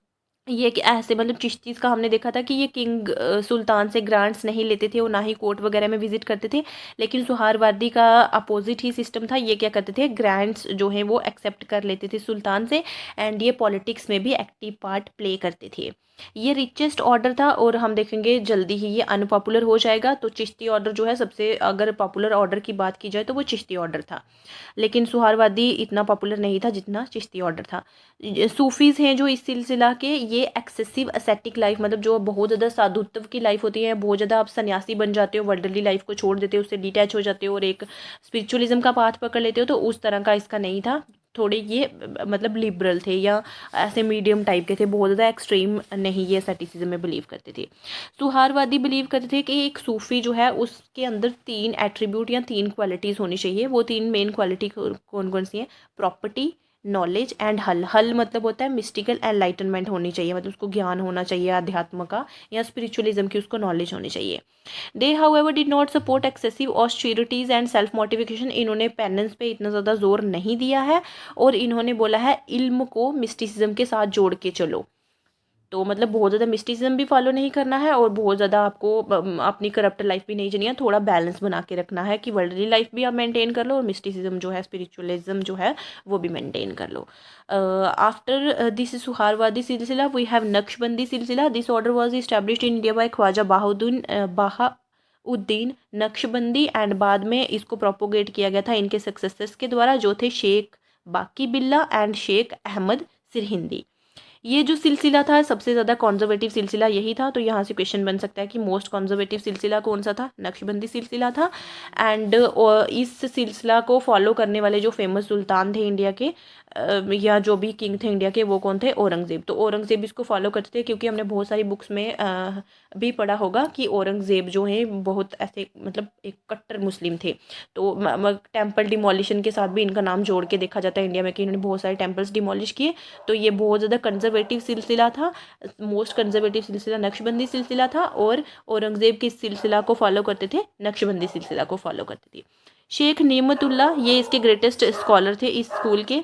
ये कि ऐसे मतलब चिश्तीज़ का हमने देखा था कि ये किंग सुल्तान से ग्रांट्स नहीं लेते थे और ना ही कोर्ट वगैरह में विजिट करते थे। लेकिन सुहारवर्दी का अपोजिट ही सिस्टम था, ये क्या करते थे, ग्रांट्स जो हैं वो एक्सेप्ट कर लेते थे सुल्तान से। एंड ये पॉलिटिक्स में भी एक्टिव पार्ट प्ले करते थे। ये रिचेस्ट ऑर्डर था और हम देखेंगे जल्दी ही ये अनपॉपुलर हो जाएगा। तो चिश्ती ऑर्डर जो है सबसे अगर पॉपुलर ऑर्डर की बात की जाए तो वो चिश्ती ऑर्डर था। लेकिन सुहारवादी इतना पॉपुलर नहीं था जितना चिश्ती ऑर्डर था। सूफीज़ हैं जो इस सिलसिला के, ये एक्सेसिव असेटिक लाइफ मतलब जो बहुत ज़्यादा साधुत्व की लाइफ होती है, बहुत ज़्यादा आप सन्यासी बन जाते हो, वर्ल्डली लाइफ को छोड़ देते हो, उससे डिटैच हो जाते हो और एक स्पिरिचुअलिज्म का पाथ पकड़ लेते हो। तो उस तरह का इसका नहीं था। थोड़े ये मतलब लिबरल थे या ऐसे मीडियम टाइप के थे, बहुत ज़्यादा एक्सट्रीम नहीं ये एसेटिसिज्म में बिलीव करते थे। सुहारवादी बिलीव करते थे कि एक सूफ़ी जो है उसके अंदर 3 एट्रीब्यूट या 3 क्वालिटीज़ होनी चाहिए। वो 3 मेन क्वालिटी कौन कौन सी हैं, प्रॉपर्टी, नॉलेज एंड हल। हल मतलब होता है मिस्टिकल एनलाइटनमेंट होनी चाहिए, मतलब उसको ज्ञान होना चाहिए अध्यात्म का या स्पिरिचुअलिज्म की उसको नॉलेज होनी चाहिए। They however did not support excessive austerities and self mortification. इन्होंने पेनेंस पे इतना ज़्यादा जोर नहीं दिया है और इन्होंने बोला है इल्म को मिस्टिसिज्म के साथ जोड़ के चलो। तो मतलब बहुत ज़्यादा मिस्टिसिज्म भी फॉलो नहीं करना है और बहुत ज़्यादा आपको अपनी करप्ट लाइफ भी नहीं जीनी है। थोड़ा बैलेंस बना के रखना है कि वर्ल्डली लाइफ भी आप मेंटेन कर लो और मिस्टिसिज्म जो है, स्पिरिचुअलिज्म जो है वो भी मेंटेन कर लो। आफ्टर दिस सुहारवादी सिलसिला वी हैव नक्शबंदी सिलसिला। This order was established in India by Khwaja Bahauddin Naqshbandi and बाद में इसको प्रोपोगेट किया गया था इनके सक्सेसर्स के द्वारा जो थे शेख बाकी बिल्ला एंड शेख अहमद सिरहिंदी। ये जो सिलसिला था सबसे ज़्यादा कॉन्जर्वेटिव सिलसिला यही था। तो यहाँ से क्वेश्चन बन सकता है कि मोस्ट कॉन्जर्वेटिव सिलसिला कौन सा था, नक्शबंदी सिलसिला था। एंड इस सिलसिला को फॉलो करने वाले जो फेमस सुल्तान थे इंडिया के या जो भी किंग थे इंडिया के वो कौन थे, औरंगज़ेब। तो औरंगज़ेब इसको फॉलो करते थे क्योंकि हमने बहुत सारी बुक्स में भी पढ़ा होगा कि औरंगज़ेब जो है बहुत ऐसे मतलब एक कट्टर मुस्लिम थे। तो टेम्पल डिमोलिशन के साथ भी इनका नाम जोड़ के देखा जाता है इंडिया में कि इन्होंने बहुत सारे टेम्पल्स डिमोलिश किए। तो ये बहुत ज़्यादा कंजर्वेटिव सिलसिला था। मोस्ट कंजर्वेटिव सिलसिला नक्शबंदी सिलसिला था और औरंगज़ेब किस सिलसिला को फॉलो करते थे, नक्शबंदी सिलसिला को फॉलो करते थे। शेख नियमतुल्ला ये इसके ग्रेटेस्ट स्कॉलर थे इस स्कूल के।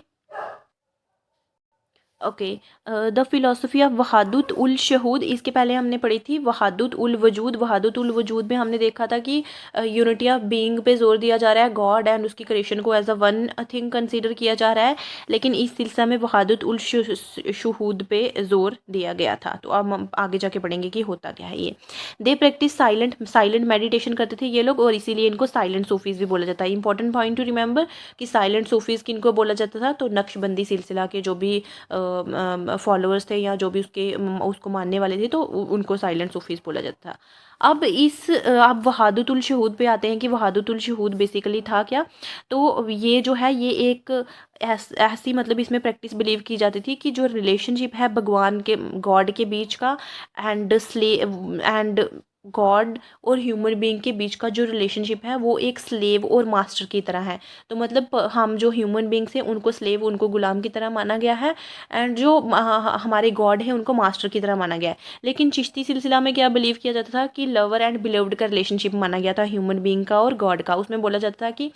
ओके, द फिलोसफी ऑफ वहादुत उल शहूद, इसके पहले हमने पढ़ी थी वहादुत उल वजूद। वहादुत उल वजूद में हमने देखा था कि यूनिटी ऑफ बीइंग पे जोर दिया जा रहा है, गॉड एंड उसकी क्रिएशन को as a one thing consider किया जा रहा है, लेकिन इस सिलसिला में वहादुत उल शहूद पे जोर दिया गया था। तो अब हम आगे जाके पढ़ेंगे कि होता क्या है ये। दे प्रैक्टिस साइलेंट मेडिटेशन करते थे ये लोग, और इसीलिए इनको साइलेंट सूफीज भी बोला जाता है। इंपॉर्टेंट पॉइंट टू रिमेंबर कि साइलेंट सूफीज किनको बोला जाता था, तो नक्शबंदी सिलसिला के जो भी फॉलोअर्स थे या जो भी उसको मानने वाले थे, तो उनको साइलेंट सूफीज बोला जाता था। अब वहादुतुल शहूद पे आते हैं कि वहादुतुल शहूद बेसिकली था क्या। तो ये जो है ये एक ऐसी मतलब इसमें प्रैक्टिस बिलीव की जाती थी कि जो रिलेशनशिप है भगवान के गॉड के बीच का एंड गॉड और ह्यूमन बीइंग के बीच का जो रिलेशनशिप है वो एक स्लेव और मास्टर की तरह है। तो मतलब हम जो ह्यूमन बीइंग्स हैं उनको स्लेव, उनको गुलाम की तरह माना गया है, एंड जो हमारे गॉड हैं उनको मास्टर की तरह माना गया है। लेकिन चिश्ती सिलसिला में क्या बिलीव किया जाता था कि लवर एंड बिलव्ड का रिलेशनशिप माना गया था ह्यूमन बीइंग का और गॉड का। उसमें बोला जाता था कि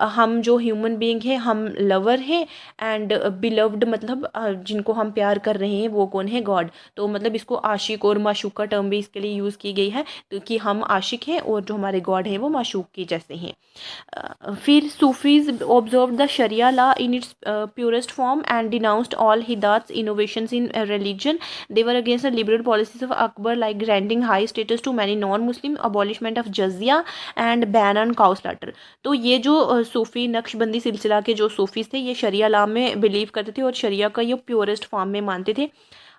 हम जो ह्यूमन बीइंग है हम लवर हैं, एंड बिलव्ड मतलब जिनको हम प्यार कर रहे हैं वो कौन है, गॉड। तो मतलब इसको आशिक और माशूक का टर्म भी इसके लिए यूज़ की गई है, तो कि हम आशिक हैं और जो हमारे गॉड हैं वो माशूक की जैसे हैं। फिर सूफीज ऑब्जर्व द शरिया law in its purest form and denounced all हिदायत्स innovations in religion. They were against the liberal policies of Akbar like granting high status to many non Muslim, abolishment of जजिया and ban on cow slaughter. तो ये जो सूफी नक्शबंदी सिलसिला के जो Sufis थे ये शरिया लॉ में बिलीव करते थे और शरिया का ये प्योरेस्ट फॉर्म में मानते थे।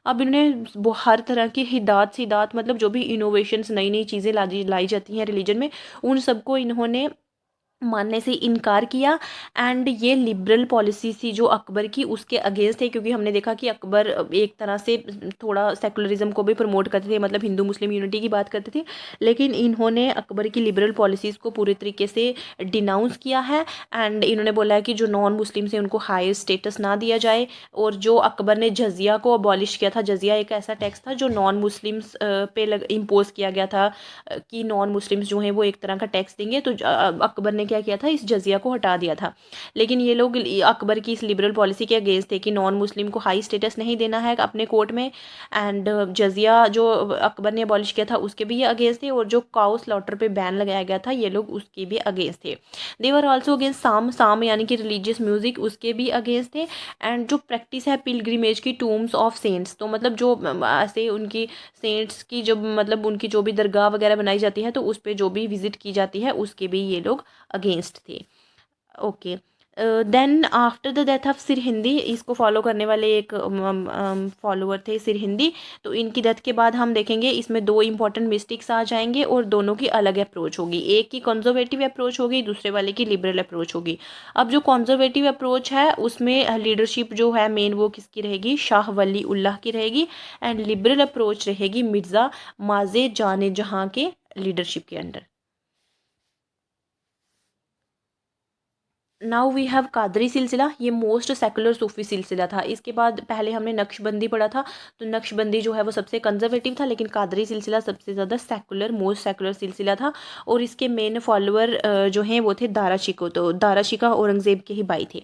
अब इन्होंने हर तरह की हिदात मतलब जो भी इनोवेशंस नई नई चीज़ें लाई जाती हैं रिलीजन में, उन सबको इन्होंने मानने से इनकार किया। एंड ये लिबरल पॉलिसी थी जो अकबर की, उसके अगेंस्ट है, क्योंकि हमने देखा कि अकबर एक तरह से थोड़ा सेकुलरिज्म को भी प्रमोट करते थे, मतलब हिंदू मुस्लिम यूनिटी की बात करते थे, लेकिन इन्होंने अकबर की लिबरल पॉलिसीज़ को पूरे तरीके से डिनाउंस किया है। एंड इन्होंने बोला है कि जो नॉन मुस्लिम्स हैं उनको हाई स्टेटस ना दिया जाए, और जो अकबर ने जजिया को अबॉलिश किया था, जजिया एक ऐसा टैक्स था जो नॉन मुस्लिम्स पे इम्पोज किया गया था कि नॉन मुस्लिम्स जो हैं वो एक तरह का टैक्स देंगे, तो अकबर ने क्या किया था, इस जजिया को हटा दिया था। लेकिन ये लोग अकबर की इस लिबरल पॉलिसी के अगेंस्ट थे कि नॉन मुस्लिम को हाई स्टेटस नहीं देना है अपने कोर्ट में। एंड जजिया जो अकबर ने अबॉलिश किया था उसके भी ये अगेंस्ट थे, और जो काउ स्लॉटर पे बैन लगाया गया था ये लोग उसके भी अगेंस्ट थे। दे वर ऑल्सो अगेंस्ट साम यानी कि रिलीजियस म्यूजिक, उसके भी अगेंस्ट थे। एंड जो प्रैक्टिस है पिलग्रिमेज की टूम्स ऑफ सेंट्स, तो मतलब जो ऐसे उनकी सेंट्स की जब मतलब उनकी जो भी दरगाह वगैरह बनाई जाती है तो उस पर जो भी विजिट की जाती है उसके भी ये लोग अगेंस्ट थे। Okay, then after the death of Sirhindi, इसको फॉलो करने वाले एक फॉलोअर थे सिरहिंदी। तो इनकी डेथ के बाद हम देखेंगे इसमें दो इंपॉर्टेंट मिस्टेक्स आ जाएंगे और दोनों की अलग अप्रोच होगी, एक की कंजर्वेटिव अप्रोच होगी, दूसरे वाले की लिबरल अप्रोच होगी। अब जो कंजर्वेटिव अप्रोच है उसमें लीडरशिप जो है मेन वो किसकी रहेगी, शाह वली उल्लाह की रहेगी। एंड लिबरल अप्रोच रहेगी मिर्ज़ा माजे जाने जहाँ के लीडरशिप के अंडर। नाउ वी हैव कादरी सिलसिला, ये मोस्ट सेकुलर सूफी सिलसिला था। इसके बाद पहले हमने नक्शबंदी पढ़ा था, तो नक्शबंदी जो है वो सबसे कंजर्वेटिव था, लेकिन कादरी सिलसिला सबसे ज़्यादा सेकुलर मोस्ट सेकुलर सिलसिला था। और इसके मेन फॉलोअर जो हैं वो थे दारा शिको, तो दारा शिका औरंगज़ेब के ही भाई थे।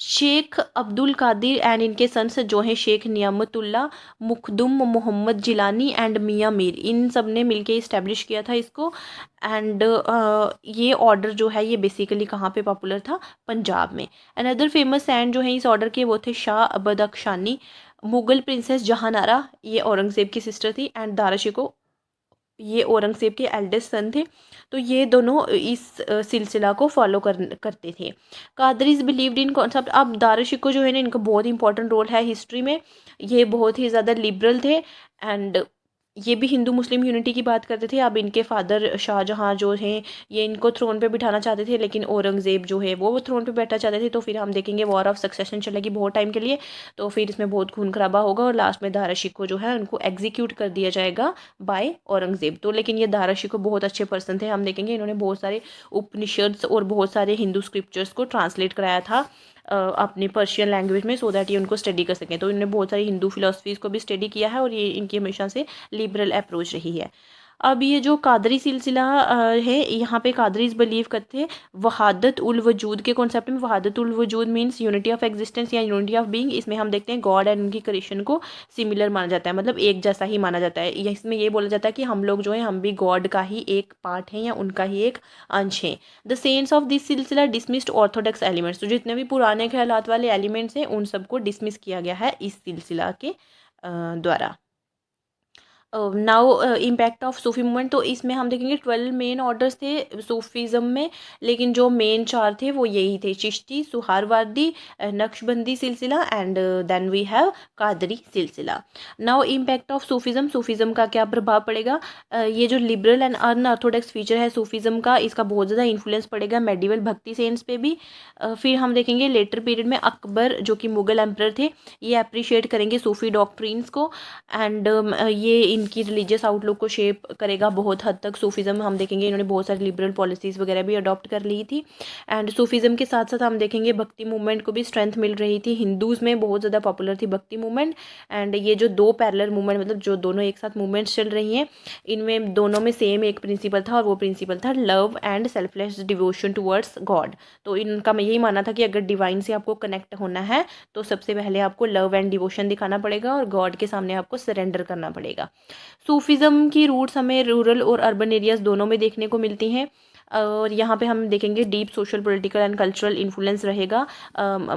शेख अब्दुल कादिर एंड इनके सन्स जो हैं शेख नियामतुल्ला, मुखदुम मोहम्मद जिलानी एंड मियाँ मीर, इन सब ने मिलके इस्टेब्लिश किया था इसको। एंड ये ऑर्डर जो है ये बेसिकली कहाँ पे पॉपुलर था, पंजाब में। अनदर फेमस सैंड जो है इस ऑर्डर के वो थे शाह बदख्शानी, मुगल प्रिंसेस जहानारा, ये औरंगज़ेब की सिस्टर थी, एंड दाराशिको ये औरंगज़ेब के एल्डेस्ट सन थे। तो ये दोनों इस सिलसिला को फॉलो करते थे। कादरीज बिलीव्ड इन कॉन्सेप्ट। अब दाराशिको जो है ना इनका बहुत इंपॉर्टेंट रोल है हिस्ट्री में, ये बहुत ही ज़्यादा लिबरल थे, एंड ये भी हिंदू मुस्लिम यूनिटी की बात करते थे। अब इनके फादर शाहजहाँ जो हैं ये इनको थ्रोन पे बिठाना चाहते थे, लेकिन औरंगज़ेब जो है वो थ्रोन पे बैठना चाहते थे। तो फिर हम देखेंगे वॉर ऑफ सक्सेशन चलेगी बहुत टाइम के लिए, तो फिर इसमें बहुत खून खराबा होगा और लास्ट में दाराशिको जो है उनको एग्जीक्यूट कर दिया जाएगा बाय औरंगज़ेब। तो लेकिन ये दाराशिको बहुत अच्छे पर्सन थे, हम देखेंगे इन्होंने बहुत सारे उपनिषद्स और बहुत सारे हिंदू स्क्रिप्चर्स को ट्रांसलेट कराया था अपने पर्शियन लैंग्वेज में, सो दैट ये उनको स्टडी कर सकें। तो इन्होंने बहुत सारी हिंदू फिलोसफीज़ को भी स्टडी किया है और ये इनकी हमेशा से लिबरल अप्रोच रही है। अब ये जो कादरी सिलसिला है, यहाँ पे कादरीज बिलीव करते हैं वहादत उल वजूद के कॉन्सेप्ट में। वहादत उल वजूद मीन्स यूनिटी ऑफ एग्जिस्टेंस या यूनिटी ऑफ बीइंग। इसमें हम देखते हैं गॉड एंड उनकी क्रिएशन को सिमिलर माना जाता है, मतलब एक जैसा ही माना जाता है। इसमें ये बोला जाता है कि हम लोग जो है हम भी गॉड का ही एक पार्ट हैं या उनका ही एक अंश हैं। द सेंट्स ऑफ दिस सिलसिला डिसमिस्ड ऑर्थोडॉक्स एलिमेंट्स, तो जितने भी पुराने ख्यालात वाले एलिमेंट्स हैं उन सबको डिसमिस किया गया है इस सिलसिला के द्वारा। Now impact of Sufi movement, तो इसमें हम देखेंगे 12 मेन ऑर्डर्स थे सूफीज़म में, लेकिन जो मेन 4 थे वो यही थे, Chishti, Suhrawardi, Naqshbandi silsila and then we have Qadri silsila. Now impact of Sufism, Sufism का क्या प्रभाव पड़ेगा। ये जो लिबरल एंड अनऑर्थोडॉक्स फीचर है सूफीज़म का, इसका बहुत ज़्यादा इन्फ्लुएंस पड़ेगा मेडिवल भक्ति सेंट्स पे भी। फिर हम देखेंगे लेटर पीरियड में अकबर जो कि मुगल एम्पर थे, ये अप्रिशिएट करेंगे सूफी डॉक्ट्रिन्स को एंड ये इनकी रिलीजियस आउटलुक को शेप करेगा बहुत हद तक। सूफीज़म हम देखेंगे इन्होंने बहुत सारी लिबरल पॉलिसीज़ वगैरह भी अडॉप्ट कर ली थी। एंड सूफीज़म के साथ साथ हम देखेंगे भक्ति मूवमेंट को भी स्ट्रेंथ मिल रही थी। हिंदूज़ में बहुत ज़्यादा पॉपुलर थी भक्ति मूवमेंट। एंड ये जो दो पैरेलल मूवमेंट, मतलब जो दोनों एक साथ मूवमेंट्स चल रही हैं, इनमें दोनों में सेम एक प्रिंसिपल था और वो प्रिंसिपल था love and selfless devotion towards God. तो इनका मैं यही मानना था कि अगर डिवाइन से आपको कनेक्ट होना है तो सबसे पहले आपको लव एंड डिवोशन दिखाना पड़ेगा और गॉड के सामने आपको सरेंडर करना पड़ेगा। सूफिज़म की रूट्स हमें रूरल और अर्बन एरियाज़ दोनों में देखने को मिलती हैं और यहाँ पे हम देखेंगे deep social political and cultural influence रहेगा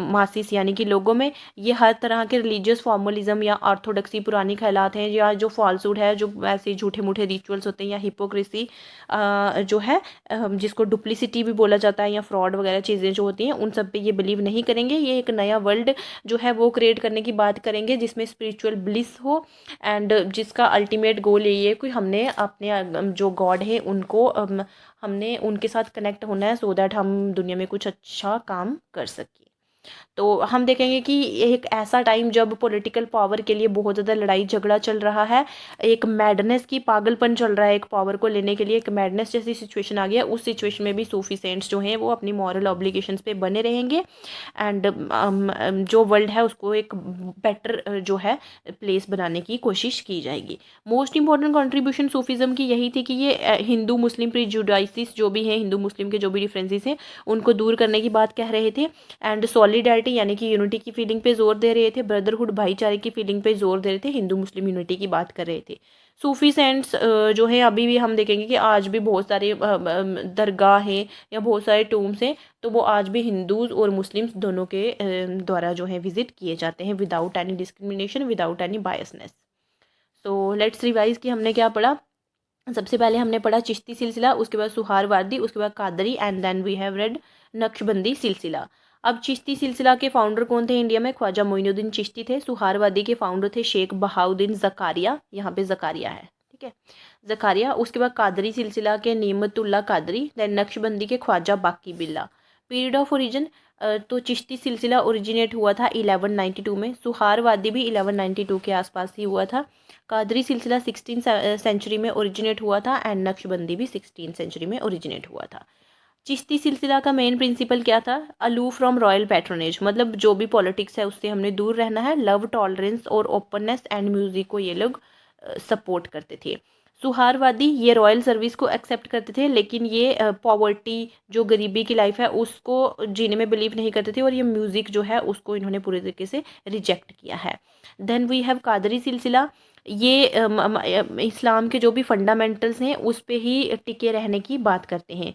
मासिस यानी कि लोगों में। ये हर तरह के रिलीजियस फॉर्मलिज्म या ऑर्थोडॉक्सी पुरानी ख्यालात हैं या जो फॉल्सूड है, जो ऐसे झूठे मूठे रिचुअल्स होते हैं या हिपोक्रेसी जो है जिसको डुप्लिसिटी भी बोला जाता है या फ्रॉड वगैरह चीज़ें जो होती हैं, उन सब पे ये बिलीव नहीं करेंगे। ये एक नया वर्ल्ड जो है वो क्रिएट करने की बात करेंगे जिसमें स्पिरिचुअल ब्लिस हो एंड जिसका अल्टीमेट गोल यही है कि हमने अपने जो गॉड है उनको हमने उनके साथ कनेक्ट होना है सो दैट हम दुनिया में कुछ अच्छा काम कर सकें। तो हम देखेंगे कि एक ऐसा टाइम जब पॉलिटिकल पावर के लिए बहुत ज़्यादा लड़ाई झगड़ा चल रहा है, एक मैडनेस की पागलपन चल रहा है, एक पावर को लेने के लिए एक मैडनेस जैसी सिचुएशन आ गया। उस सिचुएशन में भी सूफी सेंट्स जो हैं वो अपनी मॉरल ऑब्लिगेशंस पे बने रहेंगे एंड जो वर्ल्ड है उसको एक बेटर जो है प्लेस बनाने की कोशिश की जाएगी। मोस्ट इंपॉर्टेंट कंट्रीब्यूशन सूफीज़म की यही थी कि ये हिंदू मुस्लिम प्रीजुडाइसिस जो भी हैं, हिंदू मुस्लिम के जो भी डिफरेंसेस हैं उनको दूर करने की बात कह रहे थे एंड सॉलिडारिटी यानी कि यूनिटी की फीलिंग पे जोर दे रहे थे, ब्रदरहुड भाईचारे की फीलिंग पे जोर दे रहे थे, हिंदू मुस्लिम यूनिटी की बात कर रहे थे। सूफी सेंट्स जो है अभी भी हम देखेंगे कि आज भी बहुत सारे दरगाह हैं या बहुत सारे टूम्स हैं, तो वो आज भी हिंदूज़ और मुस्लिम्स दोनों के द्वारा जो है विजिट किए जाते हैं without any discrimination, without any biasness. So let's revise कि हमने क्या पढ़ा। सबसे पहले हमने पढ़ा चिश्ती सिलसिला, उसके बाद सुहारवार्दी, उसके बाद Qadri and then we have red Naqshbandi सिलसिला। अब चिश्ती सिलसिला के फाउंडर कौन थे इंडिया में? ख्वाजा मोइनुद्दीन चिश्ती थे। सुहारवादी के फाउंडर थे शेख बहाउद्दीन ज़कारिया, यहाँ पे ज़कारिया है, ठीक है, ज़कारिया। उसके बाद कादरी सिलसिला के नेमतुल्ला कादरी, देन नक्शबंदी के ख्वाजा बाकी बिल्ला। पीरियड ऑफ ओरिजिन, तो चिश्ती सिलसिला ओरिजिनेट हुआ था 1192 में, सुहारवादी भी 1192 के आसपास ही हुआ था, कादरी सिलसिला 16 सेंचुरी में ओरिजिनेट हुआ था एंड नक्शबंदी भी 16 सेंचुरी में ओरिजिनेट हुआ था। चिश्ती सिलसिला का मेन प्रिंसिपल क्या था? अलूफ फ्रॉम रॉयल पैट्रोनेज, मतलब जो भी पॉलिटिक्स है उससे हमने दूर रहना है, लव टॉलरेंस और ओपननेस एंड म्यूजिक को ये लोग सपोर्ट करते थे। सुहारवादी ये रॉयल सर्विस को एक्सेप्ट करते थे लेकिन ये पॉवर्टी जो गरीबी की लाइफ है उसको जीने में बिलीव नहीं करते थे और ये म्यूज़िक जो है उसको इन्होंने पूरे तरीके से रिजेक्ट किया है। देन वी हैव कादरी सिलसिला, ये इस्लाम के जो भी फंडामेंटल्स हैं उस पे ही टिके रहने की बात करते हैं।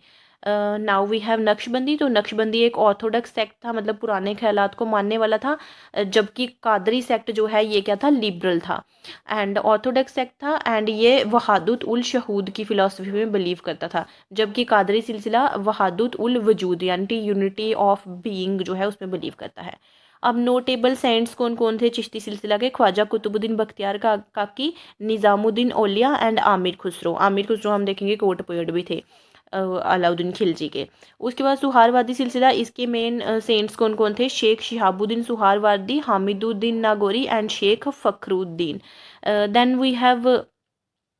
नाउ वी हैव नक्शबंदी, तो नक्शबंदी एक ऑर्थोडॉक्स सेक्ट था, मतलब पुराने ख्यालात को मानने वाला था, जबकि कादरी सेक्ट जो है ये क्या था? लिबरल था एंड ऑर्थोडॉक्स सेक्ट था एंड ये वहादुत उल शहूद की फ़िलासफ़ी में बिलीव करता था, जबकि कादरी सिलसिला वहादुत उल वजूद यानी कि यूनिटी ऑफ बीइंग जो है उसमें बिलीव करता है। अब नोटेबल सेंट्स कौन कौन थे चिश्ती सिलसिला के? ख्वाजा कुतुबुद्दीन बख्तियार काकी, निज़ामुद्दीन औलिया एंड आमिर खुसरो। आमिर खुसरो हम देखेंगे कोर्ट पोएट भी थे अलाउद्दीन खिलजी के। उसके बाद सुहारवादी सिलसिला, इसके मेन सेंट्स कौन कौन थे? Sheikh Shihabuddin Suhrawardi, Hamiduddin Nagauri and Sheikh Fakhruddin. Then we have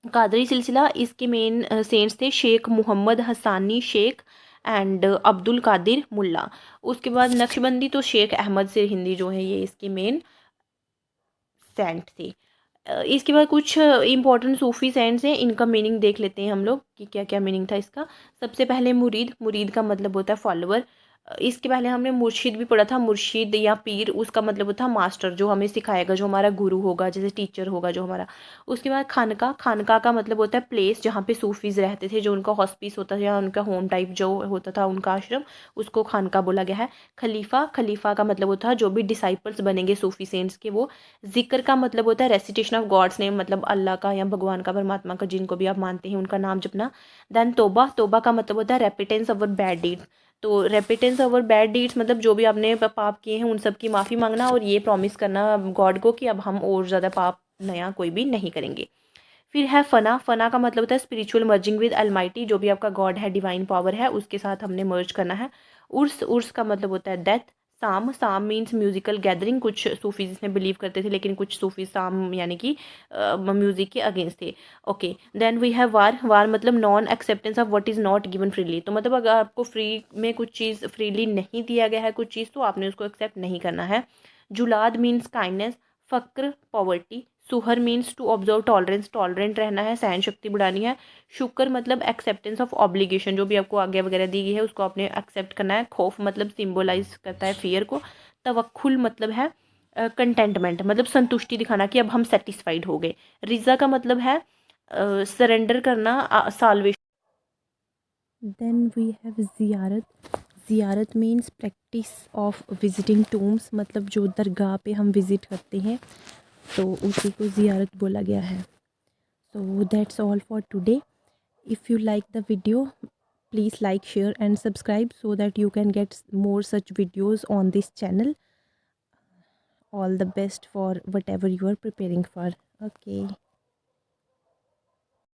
Qadri silsila, इसके मेन सेंट्स थे शेख मोहम्मद हसानी शेख एंड अब्दुल कादिर मुल्ला। उसके बाद नक्शबंदी, तो शेख अहमद से हिंदी जो है ये इसके मेन सेंट थे। इसके बाद कुछ इंपॉर्टेंट सूफी सेंट्स हैं, इनका मीनिंग देख लेते हैं हम लोग कि क्या क्या मीनिंग था इसका। सबसे पहले मुरीद, मुरीद का मतलब होता है फॉलोअर। इसके पहले हमने मुर्शिद भी पढ़ा था, मुर्शिद या पीर, उसका मतलब होता है मास्टर, जो हमें सिखाएगा, जो हमारा गुरु होगा, जैसे टीचर होगा जो हमारा। उसके बाद खानका, खानका का मतलब होता है प्लेस जहाँ पे सूफीज़ रहते थे, जो उनका हॉस्पिस होता था या उनका होम टाइप जो होता था, उनका आश्रम, उसको खानका बोला गया है। खलीफा, खलीफा का मतलब होता है जो भी डिसाइपल्स बनेंगे सूफी सेंट्स के वो। जिक्र का मतलब होता है रेसिटेशन ऑफ गॉड्स नेम, मतलब अल्लाह का या भगवान का, परमात्मा का, जिनको भी आप मानते हैं उनका नाम जपना। देन तोबा, तोबा का मतलब होता है रेपिटेंस ओवर बैड डीड्स। तो रेपिटेंस ओवर बैड डीड्स मतलब जो भी आपने पाप किए हैं उन सब की माफ़ी मांगना और ये प्रॉमिस करना गॉड को कि अब हम और ज़्यादा पाप नया कोई भी नहीं करेंगे। फिर है फना, फना का मतलब होता है स्पिरिचुअल मर्जिंग विद अलमाइटी, जो भी आपका गॉड है, डिवाइन पावर है, उसके साथ हमने मर्ज करना है। उर्स, उर्स का मतलब होता है डेथ। साम, साम मीन्स म्यूजिकल गैदरिंग, कुछ सूफीज इसमें बिलीव करते थे लेकिन कुछ सूफी साम यानी कि म्यूजिक के अगेंस्ट थे। ओके, देन वी हैव वार, वार मतलब non acceptance of what is not given freely, तो मतलब अगर आपको फ्री में कुछ चीज़ फ्रीली नहीं दिया गया है कुछ चीज़, तो आपने उसको एक्सेप्ट नहीं करना है। जुलाद मीन्स काइंडनेस। फ़क्र पॉवर्टी। सुहर means to observe tolerance, tolerant रहना है, सहन शक्ति बढ़ानी है। शुक्र मतलब एक्सेप्टेंस ऑफ ऑब्लिगेशन, जो भी आपको आज्ञा वगैरह दी गई है उसको आपने एक्सेप्ट करना है। खौफ मतलब सिम्बोलाइज करता है फियर को। तवक्कुल मतलब है कंटेंटमेंट, मतलब संतुष्टि दिखाना कि अब हम सेटिस्फाइड हो गए। रिज़ा का मतलब है सरेंडर करना, साल्वेशन। देन वी हैव ज़ियारत, ज़ियारत means practice of visiting tombs, मतलब जो दरगाह पे हम विज़िट करते हैं तो उसी को ज़ियारत बोला गया है। So that's all for today. If you like the video, please like, share and subscribe so that you can get more such videos on this channel. All the best for whatever you are preparing for. Okay.